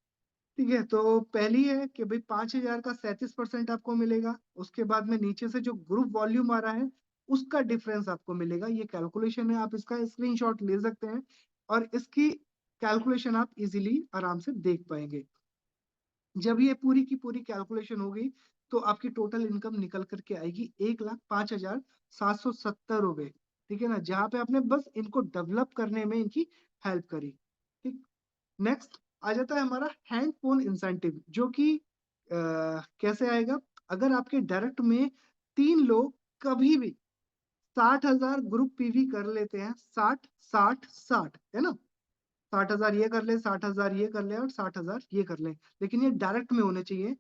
ठीक है, तो पहली है कि भाई 5,000 का 37% आपको मिलेगा। उसके बाद में नीचे से जो ग्रुप वॉल्यूम आ रहा है उसका डिफरेंस आपको मिलेगा। ये कैलकुलेशन है, आप इसका स्क्रीनशॉट ले सकते हैं और इसकी कैलकुलेशन आप इजीली आराम से देख पाएंगे। जब ये पूरी की पूरी कैलकुलेशन होगी तो आपकी टोटल इनकम निकल करके आएगी 1,05,770 रुपए। ठीक है ना, जहां पे आपने बस इनको डेवलप करने में इनकी हेल्प करी। ठीक। नेक्स्ट आ जाता है हमारा हैंड फोन इंसेंटिव, जो कि कैसे आएगा? अगर आपके डायरेक्ट में 3 लोग कभी भी 60,000 ग्रुप पीवी कर लेते हैं, 60 60 60, है ना, 60,000 ये कर ले, 60,000 ये कर ले और 60,000 ये कर ले, लेकिन ये डायरेक्ट में होने चाहिए,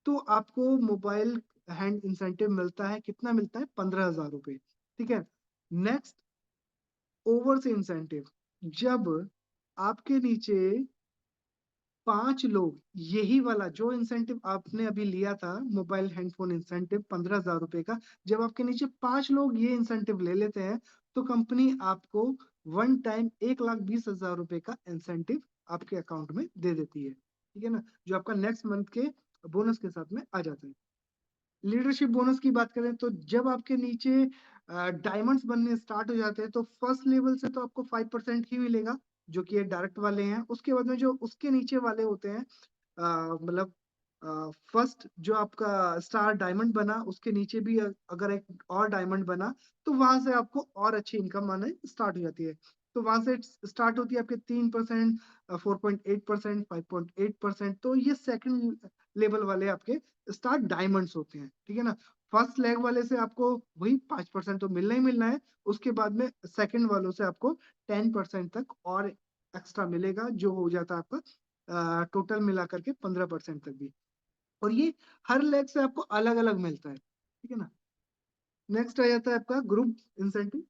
तो आपको मोबाइल हैंड इंसेंटिव मिलता है। कितना मिलता है? 15,000 रुपये। ठीक है। नेक्स्ट, ओवर से इंसेंटिव। जब आपके नीचे 5 लोग यही वाला जो इंसेंटिव आपने अभी लिया था, मोबाइल हैंडफोन इंसेंटिव 15,000 रुपए का, जब आपके नीचे 5 लोग ये इंसेंटिव ले लेते हैं तो कंपनी आपको वन टाइम 1,20,000 रुपए का इंसेंटिव आपके अकाउंट में दे देती है। ठीक है ना, जो आपका नेक्स्ट मंथ के बोनस के साथ में आ जाता है। लीडरशिप बोनस की बात करें तो जब आपके नीचे डायमंड्स बनने स्टार्ट हो जाते हैं तो फर्स्ट लेवल से तो आपको 5% ही मिलेगा, जो कि ये डायरेक्ट वाले हैं। उसके बाद में जो उसके नीचे वाले होते हैं, मतलब फर्स्ट जो आपका स्टार डायमंड बना उसके नीचे भी अगर एक और डायमंड बना तो वहां से आपको और अच्छी इनकम आने स्टार्ट हो जाती है। तो वहां से स्टार्ट होती है आपके 3%, 4.8%, 5.8%। तो ये सेकंड लेवल वाले आपके स्टार डायमंड्स होते हैं। ठीक है ना। फर्स्ट लेग वाले से आपको वही 5% तो मिलना ही मिलना है। उसके बाद में सेकंड वालों से आपको 10% तक और एक्स्ट्रा मिलेगा, जो हो जाता है आपका टोटल मिला करके 15% तक भी। और ये हर लेग से आपको अलग अलग मिलता है। ठीक है ना। नेक्स्ट आ जाता है आपका ग्रुप इंसेंटिव,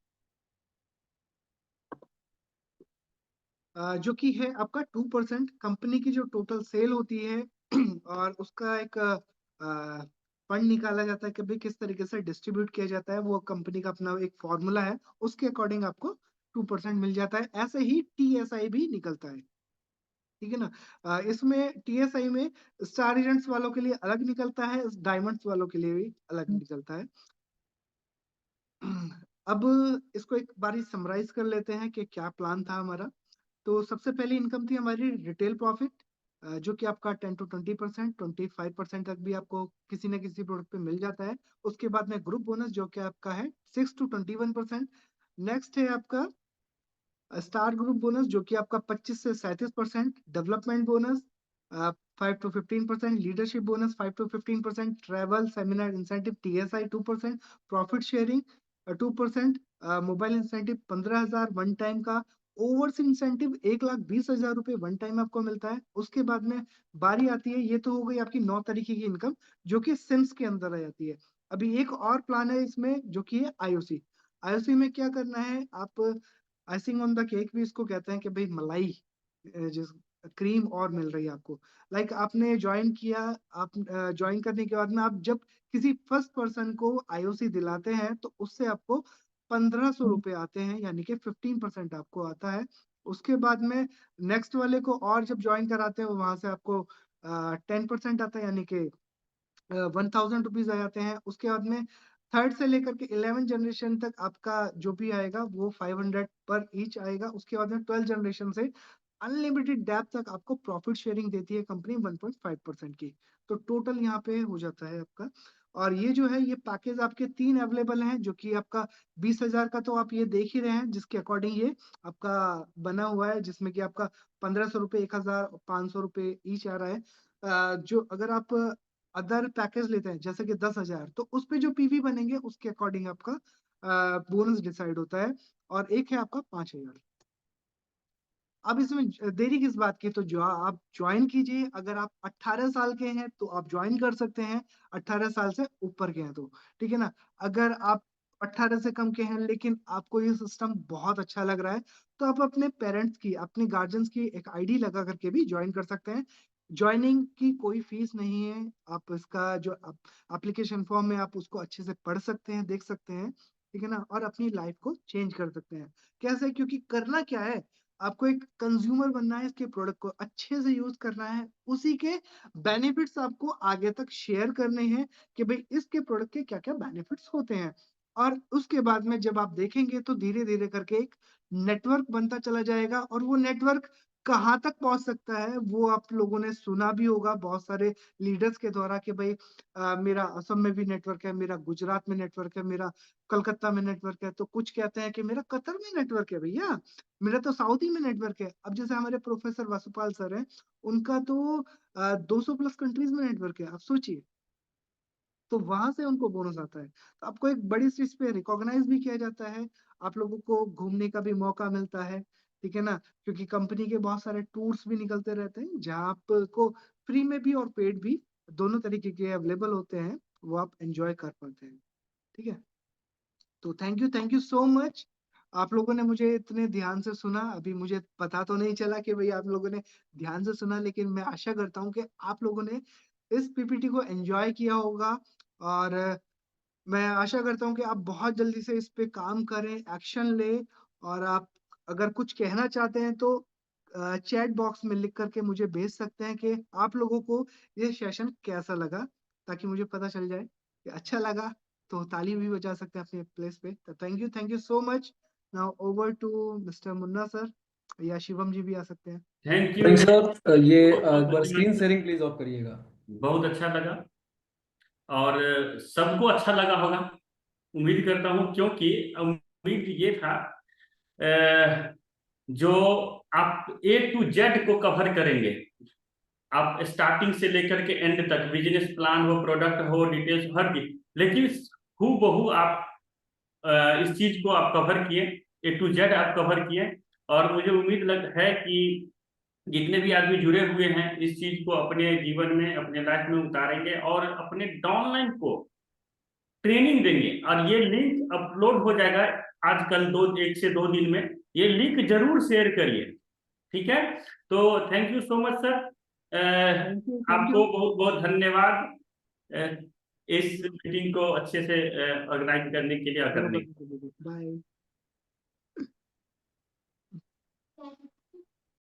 जो कि है आपका 2%। कंपनी की जो टोटल सेल होती है और उसका एक फंड निकाला जाता है कि भाई किस तरीके से डिस्ट्रीब्यूट किया जाता है, वो कंपनी का अपना एक फॉर्मूला है, उसके अकॉर्डिंग आपको 2% मिल जाता है। ऐसे ही टीएसआई भी निकलता है। ठीक है ना। इसमें टीएसआई में स्टार एजेंट्स वालों के लिए अलग निकलता है, डायमंड्स वालों के लिए भी अलग निकलता है। अब इसको एक बारी समराइज कर लेते हैं कि क्या प्लान था हमारा। तो सबसे पहली इनकम थी हमारी रिटेल प्रॉफिट, जो कि आपका 10 to 20%, 25% तक भी आपको किसी न किसी प्रोडक्ट पे मिल जाता है। उसके बाद में ग्रुप बोनस जो कि आपका है 6 to 21%। नेक्स्ट है आपका स्टार ग्रुप बोनस, जो कि आपका 25 से 37%। Development bonus 5 to 15%। Leadership bonus 5 to 15%। Travel seminar incentive TSI 2%। Profit sharing 2%। Mobile incentive 15,000 one time का। ओवर्स इंसेंटिव 1,20,000 रुपये वन टाइम आपको मिलता है। उसके बाद में बारी आती है, ये तो हो गई आपकी 9 तरीके की इनकम जो कि सिम्स के अंदर आ जाती है। अभी एक और प्लान है इसमें जो कि है आईओसी। आईओसी में क्या करना है, आप आइसिंग ऑन द केक भी इसको कहते हैं कि भाई मलाई, जिस क्रीम और मिल रही है आपको। लाइक आपने ज्वाइन किया, आप ज्वाइन करने के बाद में आप जब किसी फर्स्ट पर्सन को आईओसी दिलाते हैं तो उससे आपको 1500 रुपये आते हैं, यानी कि 15% आपको आता है। उसके बाद में नेक्स्ट वाले को और जब ज्वाइन कराते हैं वहां से आपको 10% आता है, यानी कि 1000 रुपीज आ जाते हैं। उसके बाद में थर्ड से लेकर के 11 जनरेशन तक आपका जो भी आएगा वो 500 पर ईच आएगा। उसके बाद में 12 जनरेशन से अनलिमिटेड डेप तक आपको प्रॉफिट शेयरिंग देती है कंपनी 1.5% की। तो टोटल यहाँ पे हो जाता है आपका। और ये जो है ये पैकेज आपके 3 अवेलेबल हैं, जो कि आपका 20,000 का तो आप ये देख ही रहे हैं, जिसके अकॉर्डिंग ये आपका बना हुआ है, जिसमें कि आपका 1500 रुपये, 1000, 500 रुपये ईच आ रहा है। जो अगर आप अदर पैकेज लेते हैं जैसे कि 10,000, तो उस पे जो पीवी बनेंगे उसके अकॉर्डिंग आपका बोनस डिसाइड होता है। और एक है आपका 5,000। अब इसमें देरी किस बात की, तो जो आप ज्वाइन कीजिए। अगर आप 18 साल के हैं तो आप ज्वाइन कर सकते हैं, 18 साल से ऊपर के हैं तो, ठीक है ना। अगर आप 18 से कम के हैं लेकिन आपको ये सिस्टम बहुत अच्छा लग रहा है, तो आप अपने पेरेंट्स की, अपने गार्जियंस की एक आईडी लगा करके भी ज्वाइन कर सकते हैं। ज्वाइनिंग की कोई फीस नहीं है। आप इसका जो एप्लीकेशन फॉर्म में आप उसको अच्छे से पढ़ सकते हैं, देख सकते हैं, ठीक है ना, और अपनी लाइफ को चेंज कर सकते हैं। कैसे? क्योंकि करना क्या है, आपको एक कंज्यूमर बनना है, इसके प्रोडक्ट को अच्छे से यूज करना है, उसी के बेनिफिट्स आपको आगे तक शेयर करने हैं कि भाई इसके प्रोडक्ट के क्या क्या बेनिफिट्स होते हैं। और उसके बाद में जब आप देखेंगे तो धीरे धीरे करके एक नेटवर्क बनता चला जाएगा। और वो नेटवर्क कहाँ तक पहुंच सकता है वो आप लोगों ने सुना भी होगा बहुत सारे लीडर्स के द्वारा कि भाई मेरा असम में भी नेटवर्क है, मेरा गुजरात में नेटवर्क है, मेरा कलकत्ता में नेटवर्क है, तो कुछ कहते हैं कि मेरा कतर में नेटवर्क है भैया, मेरा तो साउथ ही में नेटवर्क है। अब जैसे हमारे प्रोफेसर वासुपाल सर हैं, उनका तो 200 प्लस कंट्रीज में नेटवर्क है, आप सोचिए। तो वहां से उनको बोनस आता है, तो आपको एक बड़ी स्टेज पे रिकॉग्नाइज भी किया जाता है। आप लोगों को घूमने का भी मौका मिलता है, ठीक है ना, क्योंकि कंपनी के बहुत सारे टूर्स भी निकलते रहते हैं जहाँ आपको फ्री में भी और पेड भी दोनों तरीके के अवेलेबल होते हैं, वो आप एंजॉय कर पाते हैं, ठीक है। तो थैंक यू सो मच। आप लोगों ने मुझे इतने ध्यान से सुना। अभी मुझे पता तो नहीं चला कि भाई आप लोगों ने ध्यान से सुना, लेकिन मैं आशा करता हूँ कि आप लोगों ने इस पीपीटी को एंजॉय किया होगा। और मैं आशा करता हूँ कि आप बहुत जल्दी से इस पे काम करें, एक्शन ले। और आप अगर कुछ कहना चाहते हैं तो चैट बॉक्स में लिख करके मुझे भेज सकते हैं कि आप लोगों को ये सेशन कैसा लगा, ताकि मुझे पता चल जाए कि अच्छा लगा तो ताली भी बजा सकते हैं अपने प्लेस पे। तो thank you so much. Now over to mister Munna sir, या शिवम जी भी आ सकते हैं। Thank you. Thanks sir. ये बहुत बहुत एक बार स्क्रीन धन्यवाद। शेयरिंग प्लीज ऑफ करिएगा। बहुत अच्छा लगा और सबको अच्छा लगा होगा, उम्मीद करता हूँ, क्योंकि उम्मीद ये था जो आप A to Z को कवर करेंगे, आप स्टार्टिंग से लेकर के एंड तक, बिजनेस प्लान हो, प्रोडक्ट हो, डिटेल्स, हर चीज, लेकिन हू बहू आप इस चीज को आप कवर किए, A to Z आप कवर किए। और मुझे उम्मीद है कि जितने भी आदमी जुड़े हुए हैं इस चीज को अपने जीवन में, अपने लाइफ में उतारेंगे और अपने डाउनलाइन को ट्रेनिंग देंगे। और ये लिंक अपलोड हो जाएगा आजकल, 1 से 2 दिन में। ये लिंक जरूर शेयर करिए, ठीक है। तो thank you so much sir. Thank आपको यू। बहुत बहुत धन्यवाद अ, इस मीटिंग को अच्छे से ऑर्गेनाइज करने के लिए और करने के लिए। बाय।